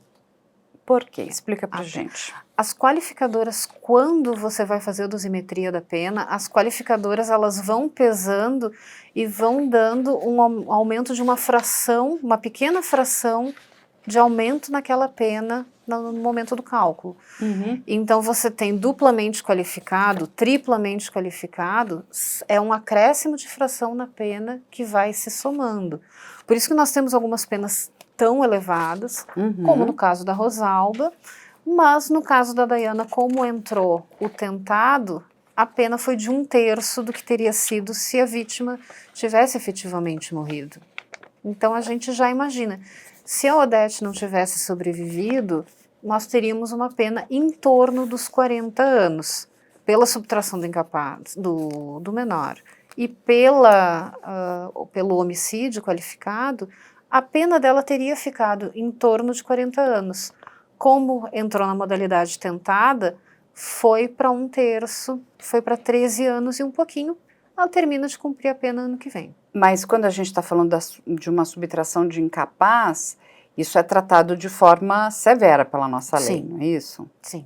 Por quê? Explica pra gente. As qualificadoras, quando você vai fazer a dosimetria da pena, as qualificadoras elas vão pesando e vão dando um aumento de uma fração, uma pequena fração de aumento naquela pena no momento do cálculo. Uhum. Então você tem duplamente qualificado, triplamente qualificado, é um acréscimo de fração na pena que vai se somando. Por isso que nós temos algumas penas tão elevadas, como no caso da Rosalba, mas no caso da Dayana, como entrou o tentado, a pena foi de 1/3 do que teria sido se a vítima tivesse efetivamente morrido. Então a gente já imagina, se a Odete não tivesse sobrevivido, nós teríamos uma pena em torno dos 40 anos, pela subtração do incapaz, do menor. E pelo homicídio qualificado, a pena dela teria ficado em torno de 40 anos. Como entrou na modalidade tentada, foi para 1/3, foi para 13 anos e um pouquinho, ela termina de cumprir a pena ano que vem. Mas quando a gente está falando de uma subtração de incapaz, isso é tratado de forma severa pela nossa lei, Sim. não é isso? Sim.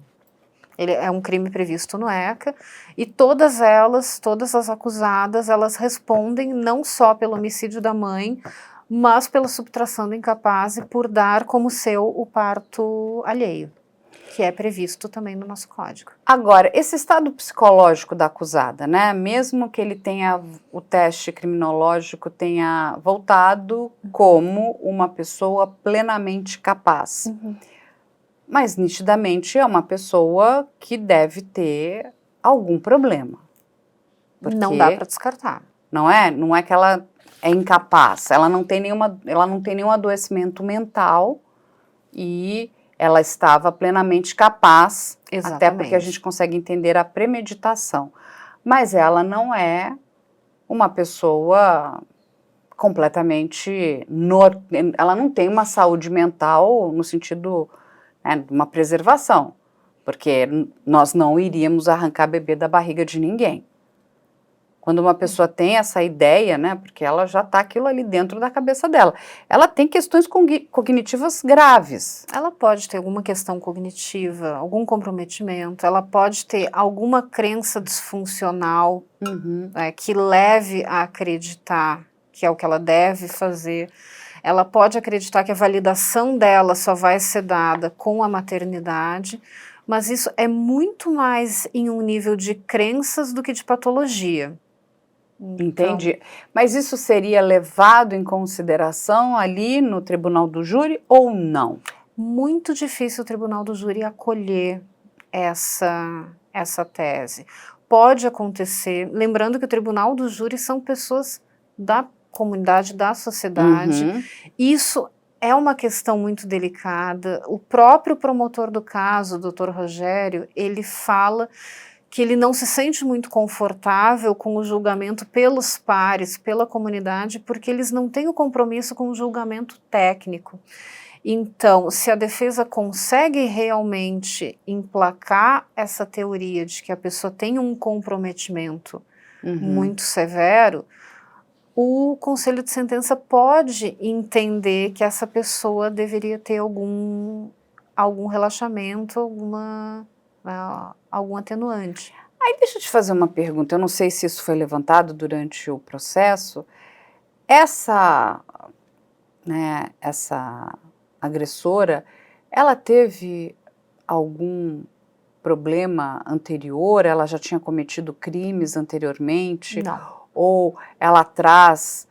Ele é um crime previsto no ECA e todas as acusadas, elas respondem não só pelo homicídio da mãe, mas pela subtração do incapaz e por dar como seu o parto alheio, que é previsto também no nosso código. Agora, esse estado psicológico da acusada, né, mesmo que ele tenha, o teste criminológico tenha voltado como uma pessoa plenamente capaz, mas nitidamente é uma pessoa que deve ter algum problema. Não dá para descartar. Não é que ela é incapaz, ela não tem nenhum adoecimento mental e ela estava plenamente capaz, Exatamente. Até porque a gente consegue entender a premeditação. Mas ela não é uma pessoa completamente... Ela não tem uma saúde mental no sentido de uma preservação, porque nós não iríamos arrancar bebê da barriga de ninguém. Quando uma pessoa tem essa ideia, né, porque ela já está aquilo ali dentro da cabeça dela, ela tem questões cognitivas graves. Ela pode ter alguma questão cognitiva, algum comprometimento, ela pode ter alguma crença disfuncional que leve a acreditar que é o que ela deve fazer. Ela pode acreditar que a validação dela só vai ser dada com a maternidade, mas isso é muito mais em um nível de crenças do que de patologia. Entendi. Mas isso seria levado em consideração ali no tribunal do júri ou não? Muito difícil o tribunal do júri acolher essa tese, pode acontecer, lembrando que o tribunal do júri são pessoas da comunidade, da sociedade, isso é uma questão muito delicada. O próprio promotor do caso, o doutor Rogério, ele fala que ele não se sente muito confortável com o julgamento pelos pares, pela comunidade, porque eles não têm o compromisso com o julgamento técnico. Então, se a defesa consegue realmente emplacar essa teoria de que a pessoa tem um comprometimento muito severo, o conselho de sentença pode entender que essa pessoa deveria ter algum relaxamento, algum atenuante. Aí deixa eu te fazer uma pergunta, eu não sei se isso foi levantado durante o processo. Essa agressora, ela teve algum problema anterior? Ela já tinha cometido crimes anteriormente? Não. Ou ela traz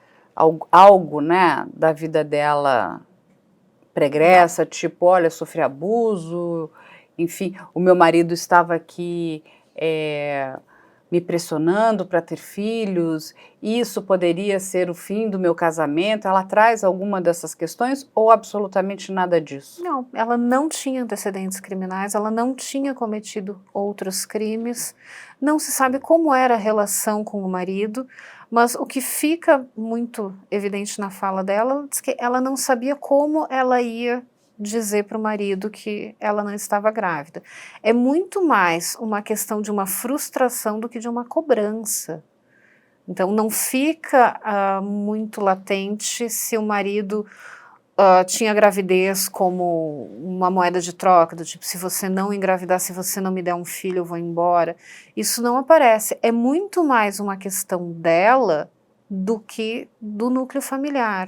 algo, né, da vida dela pregressa, tipo, olha, sofri abuso, enfim, o meu marido estava aqui me pressionando para ter filhos, isso poderia ser o fim do meu casamento. Ela traz alguma dessas questões ou absolutamente nada disso? Não, ela não tinha antecedentes criminais, ela não tinha cometido outros crimes, não se sabe como era a relação com o marido, mas o que fica muito evidente na fala dela, ela diz que ela não sabia como ela ia dizer para o marido que ela não estava grávida. É muito mais uma questão de uma frustração do que de uma cobrança. Então não fica muito latente se o marido tinha gravidez como uma moeda de troca, do tipo, se você não engravidar, se você não me der um filho, eu vou embora. Isso não aparece. É muito mais uma questão dela do que do núcleo familiar.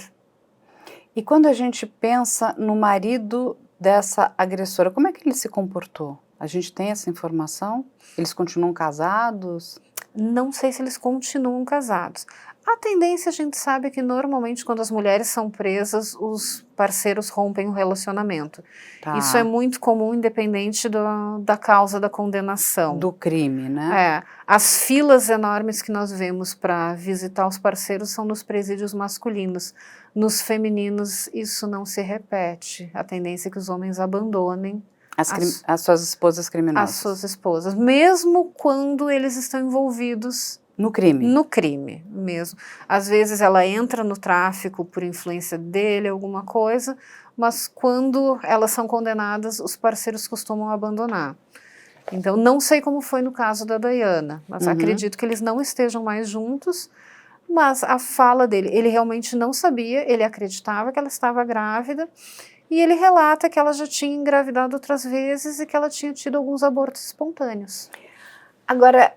E quando a gente pensa no marido dessa agressora, como é que ele se comportou? A gente tem essa informação? Eles continuam casados? Não sei se eles continuam casados. A tendência, a gente sabe que normalmente quando as mulheres são presas, os parceiros rompem o relacionamento. Tá. Isso é muito comum, independente da causa da condenação. Do crime, né? As filas enormes que nós vemos para visitar os parceiros são nos presídios masculinos. Nos femininos, isso não se repete. A tendência é que os homens abandonem as suas esposas criminosas. As suas esposas, mesmo quando eles estão envolvidos no crime. No crime mesmo. Às vezes ela entra no tráfico por influência dele, alguma coisa, mas quando elas são condenadas, os parceiros costumam abandonar. Então, não sei como foi no caso da Dayana, mas acredito que eles não estejam mais juntos, mas a fala dele, ele realmente não sabia, ele acreditava que ela estava grávida, e ele relata que ela já tinha engravidado outras vezes e que ela tinha tido alguns abortos espontâneos. Agora,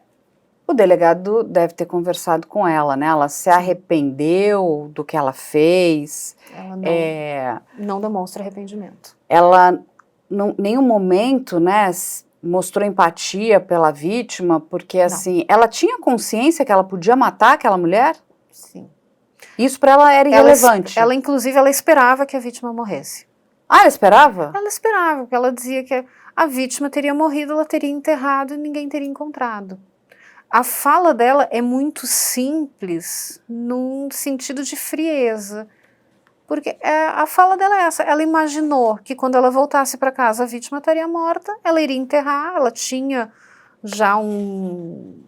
o delegado deve ter conversado com ela, né? Ela se arrependeu do que ela fez. Ela não demonstra arrependimento. Ela, em nenhum momento, né, mostrou empatia pela vítima, porque, assim, ela tinha consciência que ela podia matar aquela mulher? Sim. Isso para ela era irrelevante? Inclusive, ela esperava que a vítima morresse. Ah, ela esperava? Ela esperava, porque ela dizia que a vítima teria morrido, ela teria enterrado e ninguém teria encontrado. A fala dela é muito simples, num sentido de frieza, porque a fala dela é essa, ela imaginou que quando ela voltasse para casa a vítima estaria morta, ela iria enterrar, ela tinha já um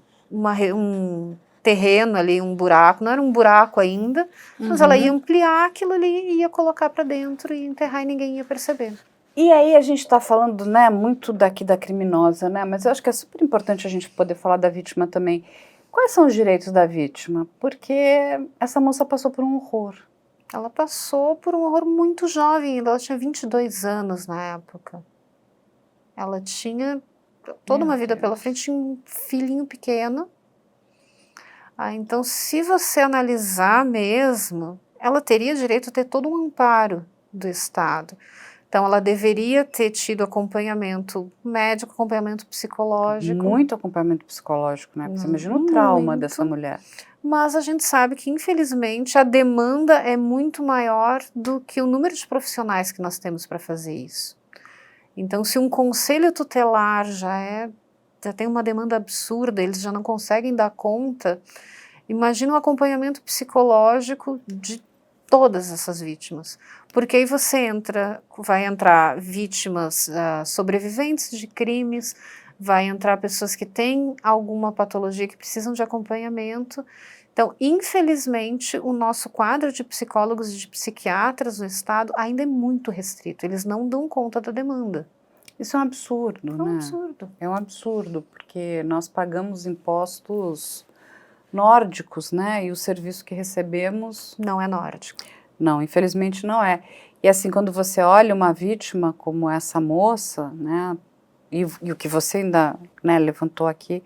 terreno ali, um buraco, não era um buraco ainda, mas ela ia ampliar aquilo ali e ia colocar para dentro e enterrar e ninguém ia perceber. E aí a gente está falando, né, muito daqui da criminosa, né, mas eu acho que é super importante a gente poder falar da vítima também. Quais são os direitos da vítima? Porque essa moça passou por um horror. Ela passou por um horror muito jovem, ela tinha 22 anos na época. Ela tinha toda uma vida pela frente, tinha um filhinho pequeno. Então, se você analisar mesmo, ela teria direito a ter todo um amparo do Estado. Então, ela deveria ter tido acompanhamento médico, acompanhamento psicológico. Muito acompanhamento psicológico, né? Você imagina o trauma dessa mulher. Mas a gente sabe que, infelizmente, a demanda é muito maior do que o número de profissionais que nós temos para fazer isso. Então, se um conselho tutelar já é já tem uma demanda absurda, eles já não conseguem dar conta. Imagina o acompanhamento psicológico de todas essas vítimas, porque aí vai entrar vítimas sobreviventes de crimes, vai entrar pessoas que têm alguma patologia que precisam de acompanhamento. Então, infelizmente, o nosso quadro de psicólogos e de psiquiatras no estado ainda é muito restrito, eles não dão conta da demanda. Isso é um absurdo, né? É um absurdo. É um absurdo, porque nós pagamos impostos nórdicos, né? E o serviço que recebemos... Não é nórdico. Não, infelizmente não é. E assim, quando você olha uma vítima como essa moça, né? E o que você ainda, né, levantou aqui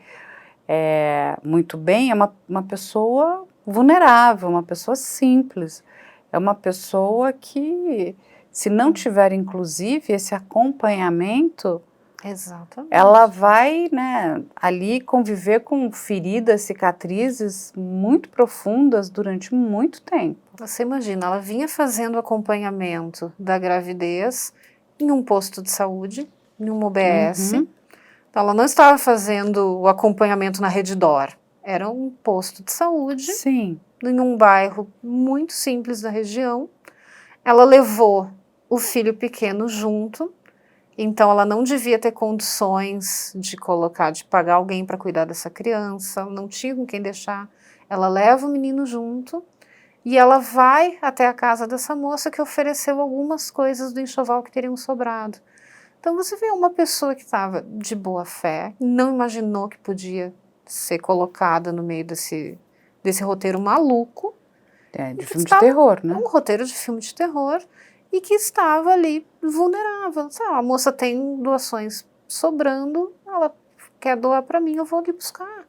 muito bem, é uma pessoa vulnerável, uma pessoa simples. É uma pessoa que, se não tiver, inclusive, esse acompanhamento... Exatamente. Ela vai, né, ali conviver com feridas, cicatrizes muito profundas durante muito tempo. Você imagina, ela vinha fazendo acompanhamento da gravidez em um posto de saúde, em uma UBS. Uhum. Então, ela não estava fazendo o acompanhamento na Redditor. Era um posto de saúde, Sim. em um bairro muito simples da região. Ela levou o filho pequeno junto. Então, ela não devia ter condições de pagar alguém para cuidar dessa criança, não tinha com quem deixar. Ela leva o menino junto e ela vai até a casa dessa moça que ofereceu algumas coisas do enxoval que teriam sobrado. Então, você vê uma pessoa que estava de boa fé, não imaginou que podia ser colocada no meio desse roteiro maluco. De filme de terror, né? Um roteiro de filme de terror. E que estava ali vulnerável. A moça tem doações sobrando, ela quer doar para mim, eu vou ali buscar.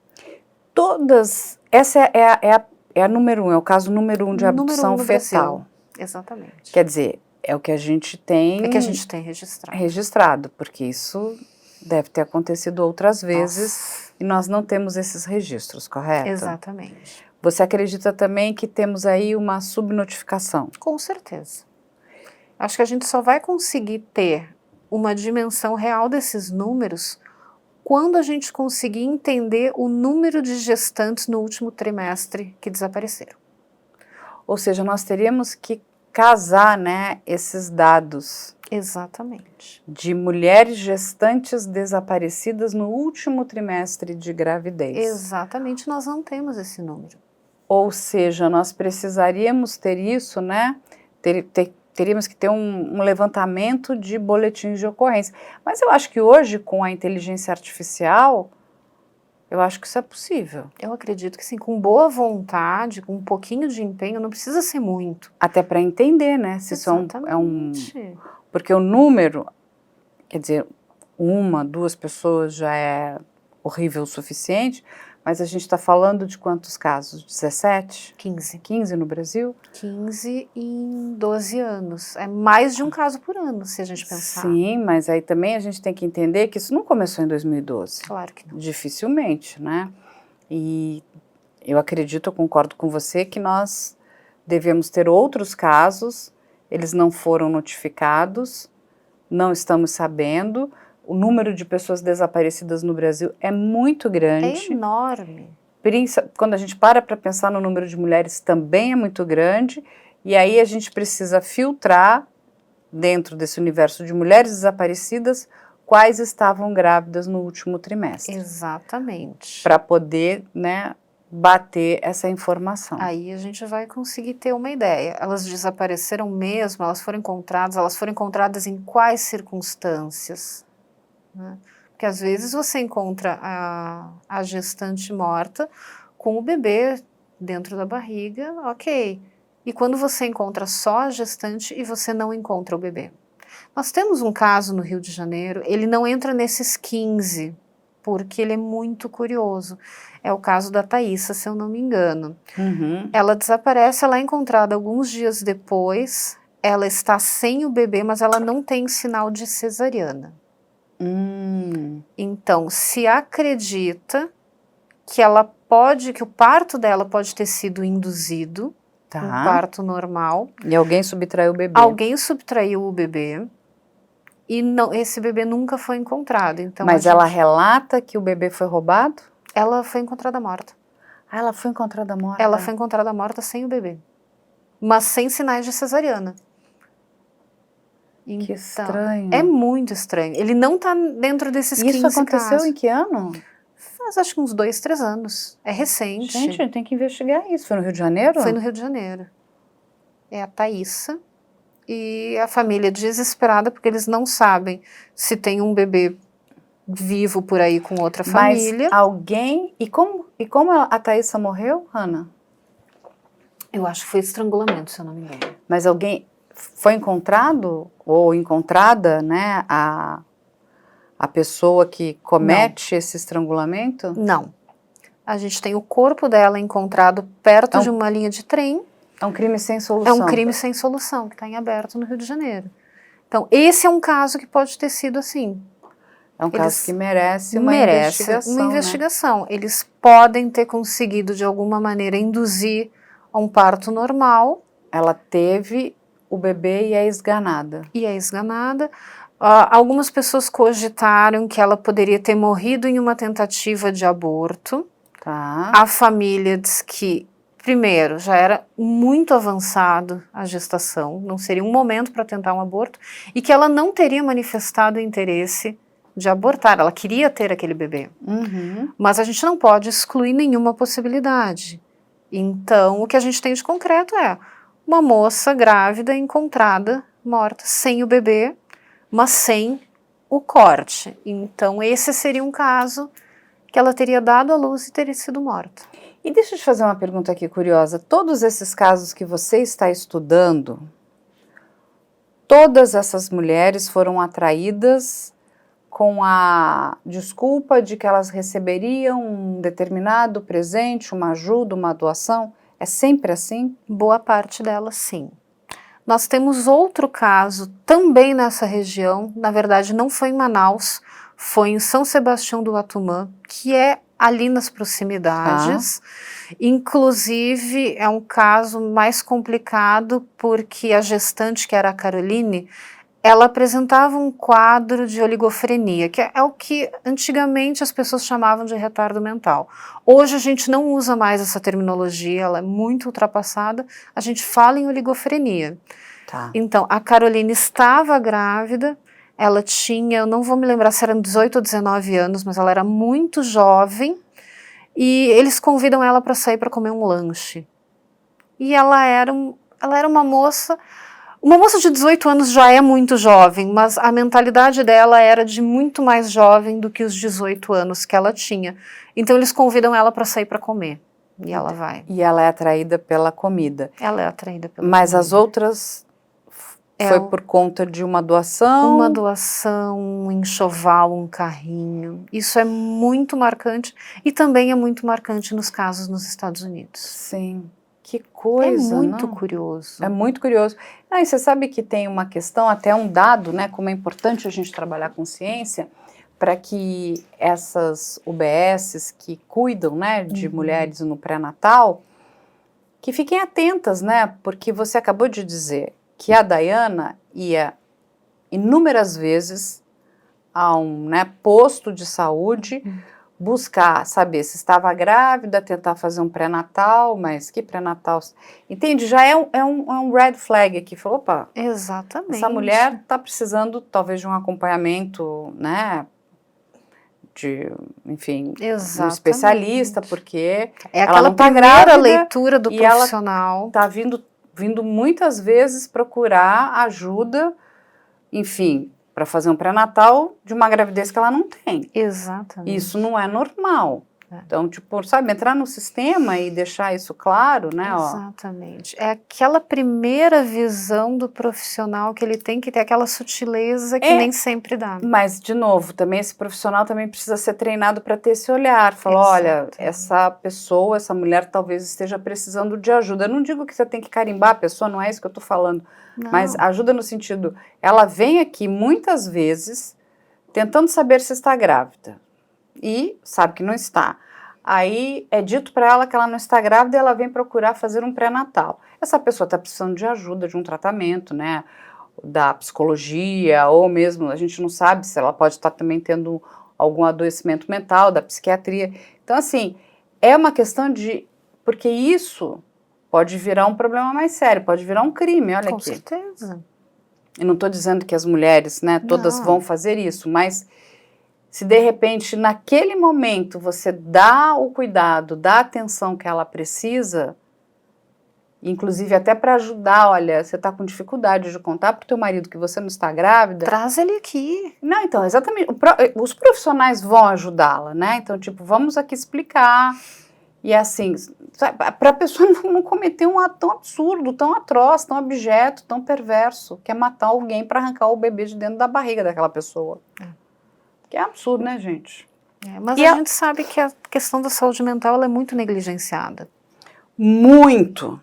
Essa é a número 1, é o caso número 1 de abdução fetal. Brasil. Exatamente. Quer dizer, é o que a gente tem... É que a gente tem registrado. Registrado, porque isso deve ter acontecido outras vezes e nós não temos esses registros, correto? Exatamente. Você acredita também que temos aí uma subnotificação? Com certeza. Acho que a gente só vai conseguir ter uma dimensão real desses números quando a gente conseguir entender o número de gestantes no último trimestre que desapareceram. Ou seja, nós teríamos que casar, né, esses dados. Exatamente. De mulheres gestantes desaparecidas no último trimestre de gravidez. Exatamente, nós não temos esse número. Ou seja, nós precisaríamos ter isso, né, teríamos que ter um levantamento de boletins de ocorrência. Mas eu acho que hoje, com a inteligência artificial, eu acho que isso é possível. Eu acredito que sim, com boa vontade, com um pouquinho de empenho, não precisa ser muito. Até para entender, né, se isso porque o número, quer dizer, 1, 2 pessoas já é horrível o suficiente, mas a gente está falando de quantos casos? 17? 15. 15 no Brasil? 15 em 12 anos. É mais de um caso por ano, se a gente pensar. Sim, mas aí também a gente tem que entender que isso não começou em 2012. Claro que não. Dificilmente, né? E eu acredito, eu concordo com você, que nós devemos ter outros casos, eles não foram notificados, não estamos sabendo. O número de pessoas desaparecidas no Brasil é muito grande. É enorme. Quando a gente para pensar no número de mulheres, também é muito grande. E aí a gente precisa filtrar, dentro desse universo de mulheres desaparecidas, quais estavam grávidas no último trimestre. Exatamente. Para poder, né, bater essa informação. Aí a gente vai conseguir ter uma ideia. Elas desapareceram mesmo? Elas foram encontradas em quais circunstâncias? Né? Porque às vezes você encontra a gestante morta com o bebê dentro da barriga, ok. E quando você encontra só a gestante e você não encontra o bebê. Nós temos um caso no Rio de Janeiro, ele não entra nesses 15, porque ele é muito curioso. É o caso da Thaísa, se eu não me engano. Uhum. Ela desaparece, ela é encontrada alguns dias depois, ela está sem o bebê, mas ela não tem sinal de cesariana. Então, se acredita que que o parto dela pode ter sido induzido, um parto normal. E alguém subtraiu o bebê. Alguém subtraiu o bebê. e não, esse bebê nunca foi encontrado. Então, Mas ela relata que o bebê foi roubado? ela foi encontrada morta. Ah, ela foi encontrada morta? Ela foi encontrada morta sem o bebê, mas sem sinais de cesariana. Que Então, estranho. é muito estranho. Ele não está dentro desses 15 Isso aconteceu casos. em que ano? Faz acho que uns 2, 3 anos. É recente. Gente, tem que investigar isso. Foi no Rio de Janeiro? Foi no Rio de Janeiro. É a Thaísa e a família desesperada porque eles não sabem se tem um bebê vivo por aí com outra família. Mas alguém... E como a Thaísa morreu, Hannah? Eu acho que foi estrangulamento, se eu não me engano. Mas alguém... Foi encontrado ou encontrada, né, a pessoa que comete esse estrangulamento? Não. A gente tem o corpo dela encontrado perto de uma linha de trem. É um crime sem solução. É um crime sem solução, que está em aberto no Rio de Janeiro. Então, esse é um caso que pode ter sido assim. É um caso que merece uma investigação. Uma investigação. Né? Eles podem ter conseguido, de alguma maneira, induzir a um parto normal. Ela teve o bebê e é esganada. Algumas pessoas cogitaram que ela poderia ter morrido em uma tentativa de aborto. Tá. A família diz que, primeiro, já era muito avançado a gestação, não seria um momento para tentar um aborto, e que ela não teria manifestado interesse de abortar, ela queria ter aquele bebê. Uhum. Mas a gente não pode excluir nenhuma possibilidade. Então, o que a gente tem de concreto é uma moça grávida encontrada morta, sem o bebê, mas sem o corte. Então, esse seria um caso que ela teria dado à luz e teria sido morta. E deixa eu te fazer uma pergunta aqui curiosa. Todos esses casos que você está estudando, todas essas mulheres foram atraídas com a desculpa de que elas receberiam um determinado presente, uma ajuda, uma doação? É sempre assim? Boa parte delas, sim. Nós temos outro caso também nessa região, na verdade não foi em Manaus, foi em São Sebastião do Atumã, que é ali nas proximidades. Inclusive é um caso mais complicado porque a gestante, que era a Caroline, ela apresentava um quadro de oligofrenia, que é o que antigamente as pessoas chamavam de retardo mental. Hoje a gente não usa mais essa terminologia, ela é muito ultrapassada, a gente fala em oligofrenia. Tá. Então, a Caroline estava grávida, ela tinha, eu não vou me lembrar se eram 18 ou 19 anos, mas ela era muito jovem, e eles convidam ela para sair para comer um lanche. E ela era uma moça... Uma moça de 18 anos já é muito jovem, mas a mentalidade dela era de muito mais jovem do que os 18 anos que ela tinha. Então eles convidam ela para sair para comer. E ela vai. E ela é atraída pela comida. Ela é atraída pela Mas comida. as outras foi por conta de uma doação? Uma doação, um enxoval, um carrinho. Isso é muito marcante e também é muito marcante nos casos nos Estados Unidos. Sim. Que coisa, é muito não? curioso. É muito curioso. Ah, e você sabe que tem uma questão, até um dado, né, como é importante a gente trabalhar com ciência, para que essas UBSs que cuidam, né, de mulheres no pré-natal, que fiquem atentas, né, porque você acabou de dizer que a Dayana ia inúmeras vezes a um, né, posto de saúde, buscar saber se estava grávida, tentar fazer um pré-natal, mas que pré-natal? Entende? Já é um red flag aqui. Falou, opa, exatamente. Essa mulher está precisando talvez de um acompanhamento, né? Enfim, exatamente. Um especialista, porque é aquela tá primeira grávida, leitura do profissional. Está vindo muitas vezes procurar ajuda, enfim, para fazer um pré-natal de uma gravidez que ela não tem. Exatamente. Isso não é normal. Então, tipo, sabe, entrar no sistema e deixar isso claro, né? Exatamente. É aquela primeira visão do profissional que ele tem que ter, aquela sutileza que nem sempre dá. Mas, de novo, também esse profissional também precisa ser treinado para ter esse olhar. Falar, olha, essa pessoa, essa mulher talvez esteja precisando de ajuda. Eu não digo que você tem que carimbar a pessoa, não é isso que eu estou falando. Não. Mas ajuda no sentido, ela vem aqui muitas vezes tentando saber se está grávida. E sabe que não está. Aí é dito para ela que ela não está grávida e ela vem procurar fazer um pré-natal. Essa pessoa está precisando de ajuda, de um tratamento, né? da psicologia, ou mesmo, a gente não sabe se ela pode estar também tendo algum adoecimento mental, da psiquiatria. Então, assim, é uma questão de... Porque isso pode virar um problema mais sério, pode virar um crime, olha Com aqui. certeza. Eu não estou dizendo que as mulheres, né, todas Não. vão fazer isso, mas se de repente, naquele momento, você dá o cuidado, dá a atenção que ela precisa, inclusive até para ajudar, olha, você está com dificuldade de contar para o teu marido que você não está grávida. Traz ele aqui. Não, então, exatamente, os profissionais vão ajudá-la, né, então, tipo, vamos aqui explicar, e assim, para a pessoa não cometer um ato tão absurdo, tão atroz, tão abjeto, tão perverso, que é matar alguém para arrancar o bebê de dentro da barriga daquela pessoa. Que é absurdo, né, gente? Mas E a gente sabe que a questão da saúde mental ela é muito negligenciada. Muito.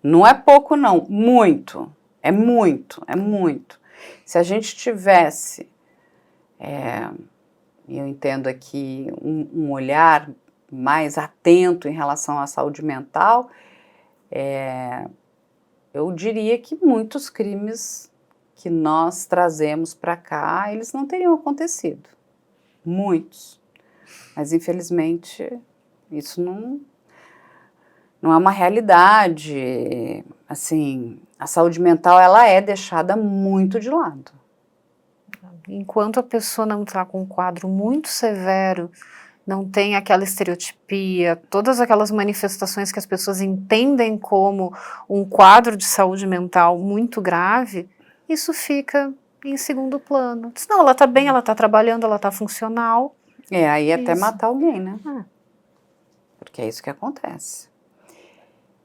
Não é pouco, não. Muito. É muito, é muito. Se a gente tivesse, eu entendo aqui, um olhar mais atento em relação à saúde mental, eu diria que muitos crimes que nós trazemos para cá, eles não teriam acontecido. Muitos. Mas, infelizmente, isso não é uma realidade. Assim, a saúde mental, ela é deixada muito de lado. Enquanto a pessoa não está com um quadro muito severo, não tem aquela estereotipia, todas aquelas manifestações que as pessoas entendem como um quadro de saúde mental muito grave, isso fica em segundo plano. Não, ela está bem, ela está trabalhando, ela está funcional. Aí até Isso. matar alguém, né? Porque é isso que acontece.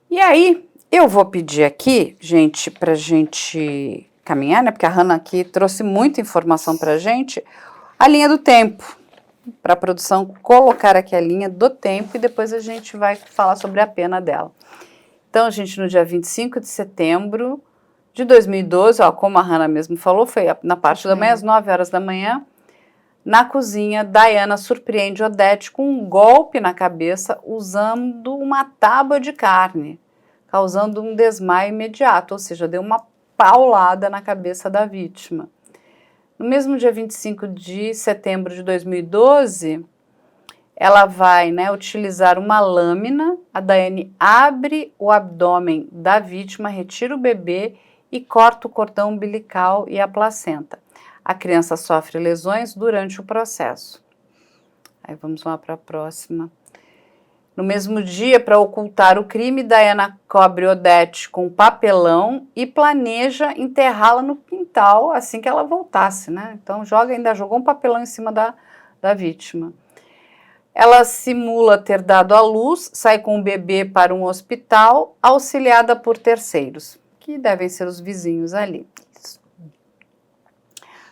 E aí, eu vou pedir aqui, gente, pra gente caminhar, né? Porque a Hannah aqui trouxe muita informação pra gente, a linha do tempo, para a produção colocar aqui a linha do tempo e depois a gente vai falar sobre a pena dela. Então, gente, no dia 25 de setembro de 2012, ó, como a Hannah mesmo falou, foi na parte da manhã, às 9 horas da manhã, na cozinha, Diana surpreende Odete com um golpe na cabeça usando uma tábua de carne, causando um desmaio imediato, ou seja, deu uma paulada na cabeça da vítima. No mesmo dia 25 de setembro de 2012, ela vai, né, utilizar uma lâmina, a Daiane abre o abdômen da vítima, retira o bebê e corta o cordão umbilical e a placenta. A criança sofre lesões durante o processo. Aí vamos lá para a próxima. No mesmo dia, para ocultar o crime, Diana cobre Odete com papelão e planeja enterrá-la no quintal assim que ela voltasse, né? Então ainda jogou um papelão em cima da vítima. Ela simula ter dado à luz, sai com o bebê para um hospital, auxiliada por terceiros, que devem ser os vizinhos ali.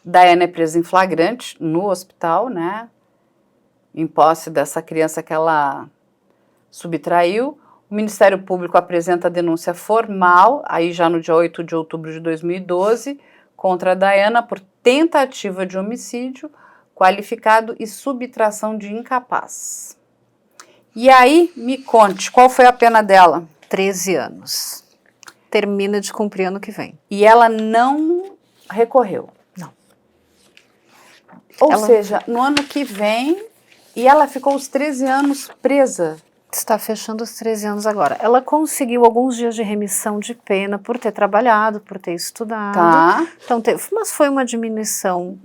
Diana é presa em flagrante no hospital, né? Em posse dessa criança que ela subtraiu. O Ministério Público apresenta a denúncia formal, aí já no dia 8 de outubro de 2012, contra a Diana por tentativa de homicídio qualificado e subtração de incapaz. E aí, me conte, qual foi a pena dela? 13 anos. Termina de cumprir ano que vem. E ela não recorreu? Não. Ou seja, no ano que vem, e ela ficou os 13 anos presa? Está fechando os 13 anos agora. Ela conseguiu alguns dias de remissão de pena por ter trabalhado, por ter estudado. Tá. Então, mas foi uma diminuição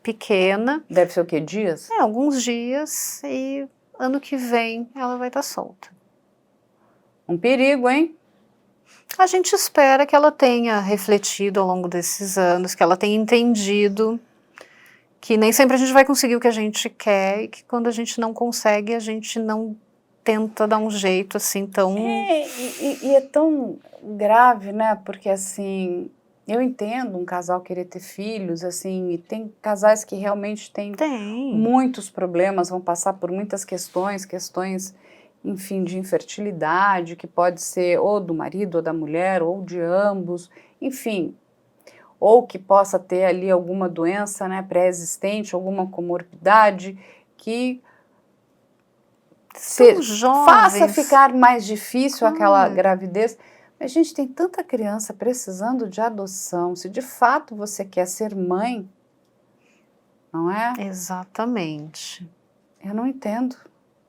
pequena. Deve ser o quê? Dias? Alguns dias, e ano que vem ela vai estar solta. Um perigo, hein? A gente espera que ela tenha refletido ao longo desses anos, que ela tenha entendido que nem sempre a gente vai conseguir o que a gente quer e que quando a gente não consegue, a gente não tenta dar um jeito assim tão... E é tão grave, né? Porque assim, eu entendo um casal querer ter filhos, assim, e tem casais que realmente têm muitos problemas, vão passar por muitas questões, enfim, de infertilidade, que pode ser ou do marido ou da mulher, ou de ambos, enfim, ou que possa ter ali alguma doença, né, pré-existente, alguma comorbidade que faça ficar mais difícil aquela gravidez, A gente tem tanta criança precisando de adoção. Se de fato você quer ser mãe, não é? Exatamente. Eu não entendo.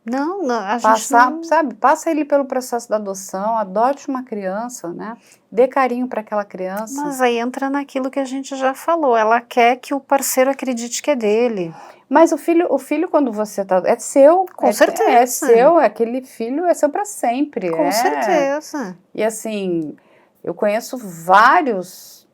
Não, a gente não... Sabe, passa ele pelo processo da adoção, adote uma criança, né? Dê carinho para aquela criança. Mas aí entra naquilo que a gente já falou, ela quer que o parceiro acredite que é dele. Mas o filho quando você tá, é seu. Com certeza. É seu, aquele filho é seu para sempre. Com certeza. E assim, eu conheço vários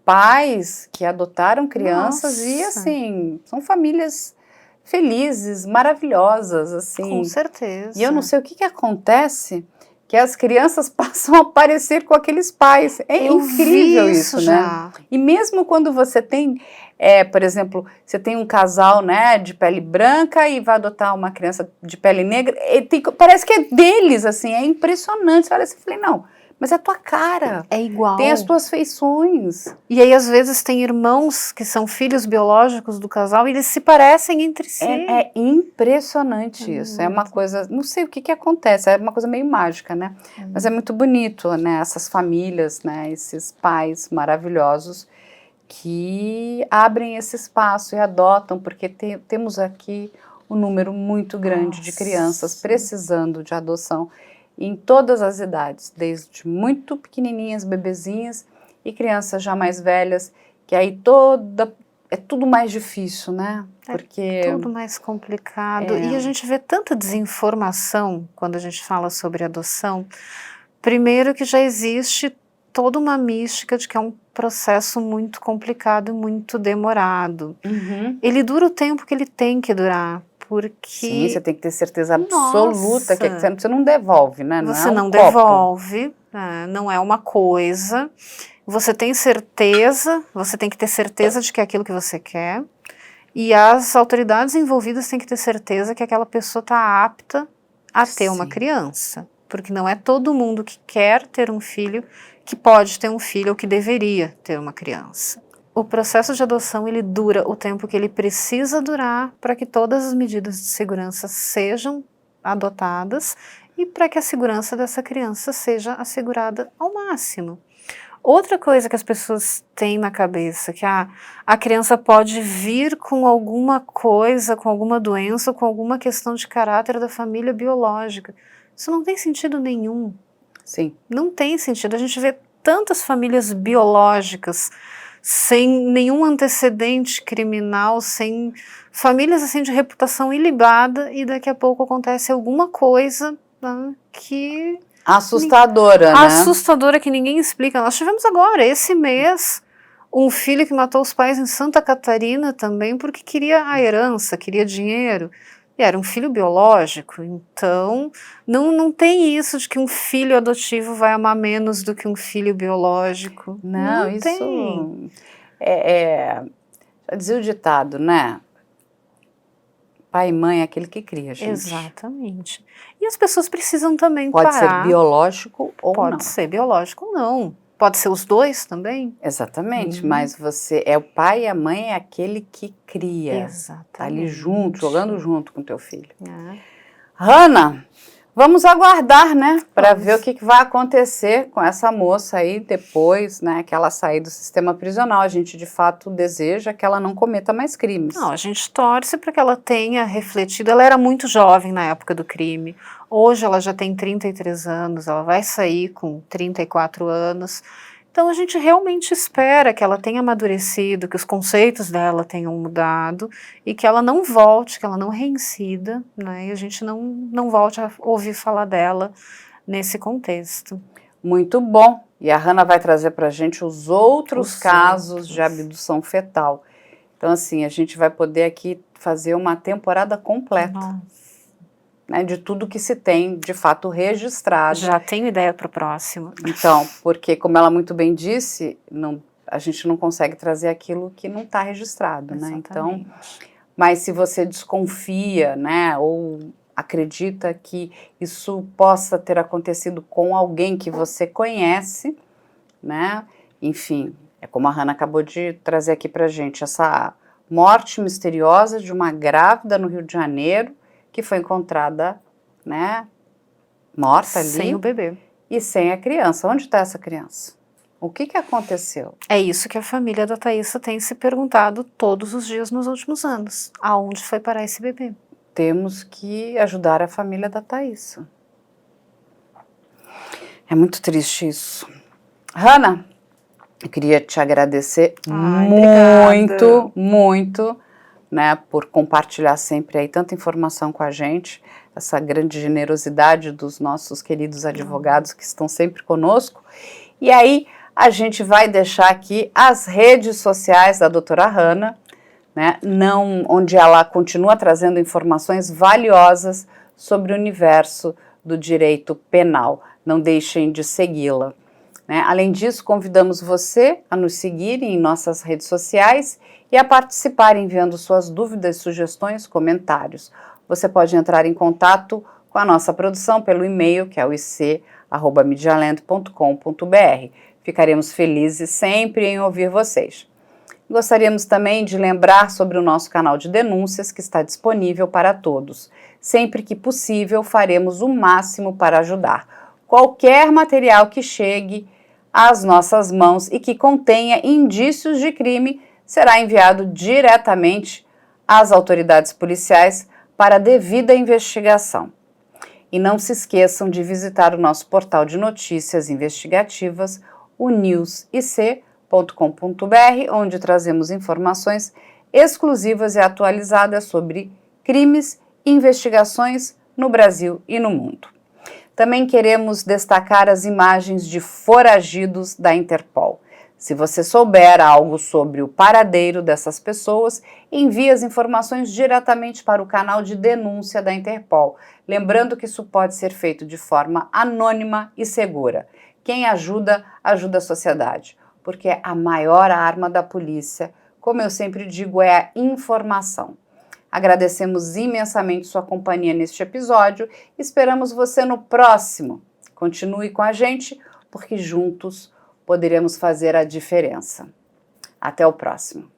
pais que adotaram crianças. Nossa. E assim, são famílias felizes, maravilhosas, assim. Com certeza. E eu não sei o que acontece, que as crianças passam a aparecer com aqueles pais. É incrível isso, já. né? E mesmo quando você tem, por exemplo, você tem um casal, né, de pele branca e vai adotar uma criança de pele negra, parece que é deles, assim, é impressionante. Você olha assim, eu falei, não, mas é a tua cara. É igual. Tem as tuas feições. E aí, às vezes, tem irmãos que são filhos biológicos do casal e eles se parecem entre si. É impressionante isso. É uma coisa, não sei o que acontece, é uma coisa meio mágica, né? Mas é muito bonito, né? Essas famílias, né? Esses pais maravilhosos que abrem esse espaço e adotam, porque temos aqui um número muito grande de crianças precisando de adoção em todas as idades, desde muito pequenininhas, bebezinhas, e crianças já mais velhas, que aí é tudo mais difícil, né? Porque é tudo mais complicado. E a gente vê tanta desinformação quando a gente fala sobre adoção. Primeiro que já existe toda uma mística de que é um processo muito complicado e muito demorado. Ele dura o tempo que ele tem que durar. Porque... Sim, você tem que ter certeza absoluta que você não devolve, né? Você não devolve, não é uma coisa. Você tem certeza, você tem que ter certeza de que é aquilo que você quer. E as autoridades envolvidas têm que ter certeza que aquela pessoa está apta a ter uma criança. Porque não é todo mundo que quer ter um filho que pode ter um filho ou que deveria ter uma criança. O processo de adoção, ele dura o tempo que ele precisa durar para que todas as medidas de segurança sejam adotadas e para que a segurança dessa criança seja assegurada ao máximo. Outra coisa que as pessoas têm na cabeça, que a criança pode vir com alguma coisa, com alguma doença, com alguma questão de caráter da família biológica. Isso não tem sentido nenhum. Sim. Não tem sentido. A gente vê tantas famílias biológicas sem nenhum antecedente criminal, sem famílias assim de reputação ilibada, e daqui a pouco acontece alguma coisa, né, que... Assustadora, né? Assustadora, que ninguém explica. Nós tivemos agora, esse mês, um filho que matou os pais em Santa Catarina também porque queria a herança, queria dinheiro. E era um filho biológico, então não tem isso de que um filho adotivo vai amar menos do que um filho biológico. Não isso tem. Já dizia o ditado, né? Pai e mãe é aquele que cria, gente. Exatamente. E as pessoas precisam também parar. Pode ser biológico ou não. Pode ser biológico ou não. Pode ser os dois também? Exatamente, mas você o pai e a mãe é aquele que cria. Exatamente. Tá ali junto, jogando junto com o teu filho. Hanna, vamos aguardar, né, para ver o que vai acontecer com essa moça aí depois, né, que ela sair do sistema prisional. A gente de fato deseja que ela não cometa mais crimes. Não, a gente torce para que ela tenha refletido. Ela era muito jovem na época do crime. Hoje ela já tem 33 anos, ela vai sair com 34 anos. Então a gente realmente espera que ela tenha amadurecido, que os conceitos dela tenham mudado e que ela não volte, que ela não reincida, né? E a gente não volte a ouvir falar dela nesse contexto. Muito bom. E a Hanna vai trazer para a gente os outros casos de abdução fetal. Então assim, a gente vai poder aqui fazer uma temporada completa. Nossa. Né, de tudo que se tem, de fato, registrado. Já tenho ideia para o próximo. Então, porque, como ela muito bem disse, a gente não consegue trazer aquilo que não está registrado, né? Então, mas se você desconfia, né, ou acredita que isso possa ter acontecido com alguém que você conhece, né? Enfim, é como a Hanna acabou de trazer aqui pra gente, essa morte misteriosa de uma grávida no Rio de Janeiro, que foi encontrada, né, morta ali. Sem o bebê. e sem a criança. Onde está essa criança? O que aconteceu? É isso que a família da Thaísa tem se perguntado todos os dias nos últimos anos. Aonde foi parar esse bebê? Temos que ajudar a família da Thaísa. É muito triste isso. Hannah, eu queria te agradecer muito, né, por compartilhar sempre aí tanta informação com a gente, essa grande generosidade dos nossos queridos advogados que estão sempre conosco. E aí a gente vai deixar aqui as redes sociais da doutora Hannah, né, onde ela continua trazendo informações valiosas sobre o universo do direito penal. Não deixem de segui-la. Né? Além disso, convidamos você a nos seguir em nossas redes sociais e a participar enviando suas dúvidas, sugestões, comentários. Você pode entrar em contato com a nossa produção pelo e-mail, que é o ic@medialand.com.br. Ficaremos felizes sempre em ouvir vocês. Gostaríamos também de lembrar sobre o nosso canal de denúncias, que está disponível para todos. Sempre que possível, faremos o máximo para ajudar. Qualquer material que chegue às nossas mãos e que contenha indícios de crime será enviado diretamente às autoridades policiais para devida investigação. E não se esqueçam de visitar o nosso portal de notícias investigativas, o newsic.com.br, onde trazemos informações exclusivas e atualizadas sobre crimes e investigações no Brasil e no mundo. Também queremos destacar as imagens de foragidos da Interpol. Se você souber algo sobre o paradeiro dessas pessoas, envie as informações diretamente para o canal de denúncia da Interpol. Lembrando que isso pode ser feito de forma anônima e segura. Quem ajuda, ajuda a sociedade, porque a maior arma da polícia, como eu sempre digo, é a informação. Agradecemos imensamente sua companhia neste episódio e esperamos você no próximo. Continue com a gente, porque juntos poderemos fazer a diferença. Até o próximo.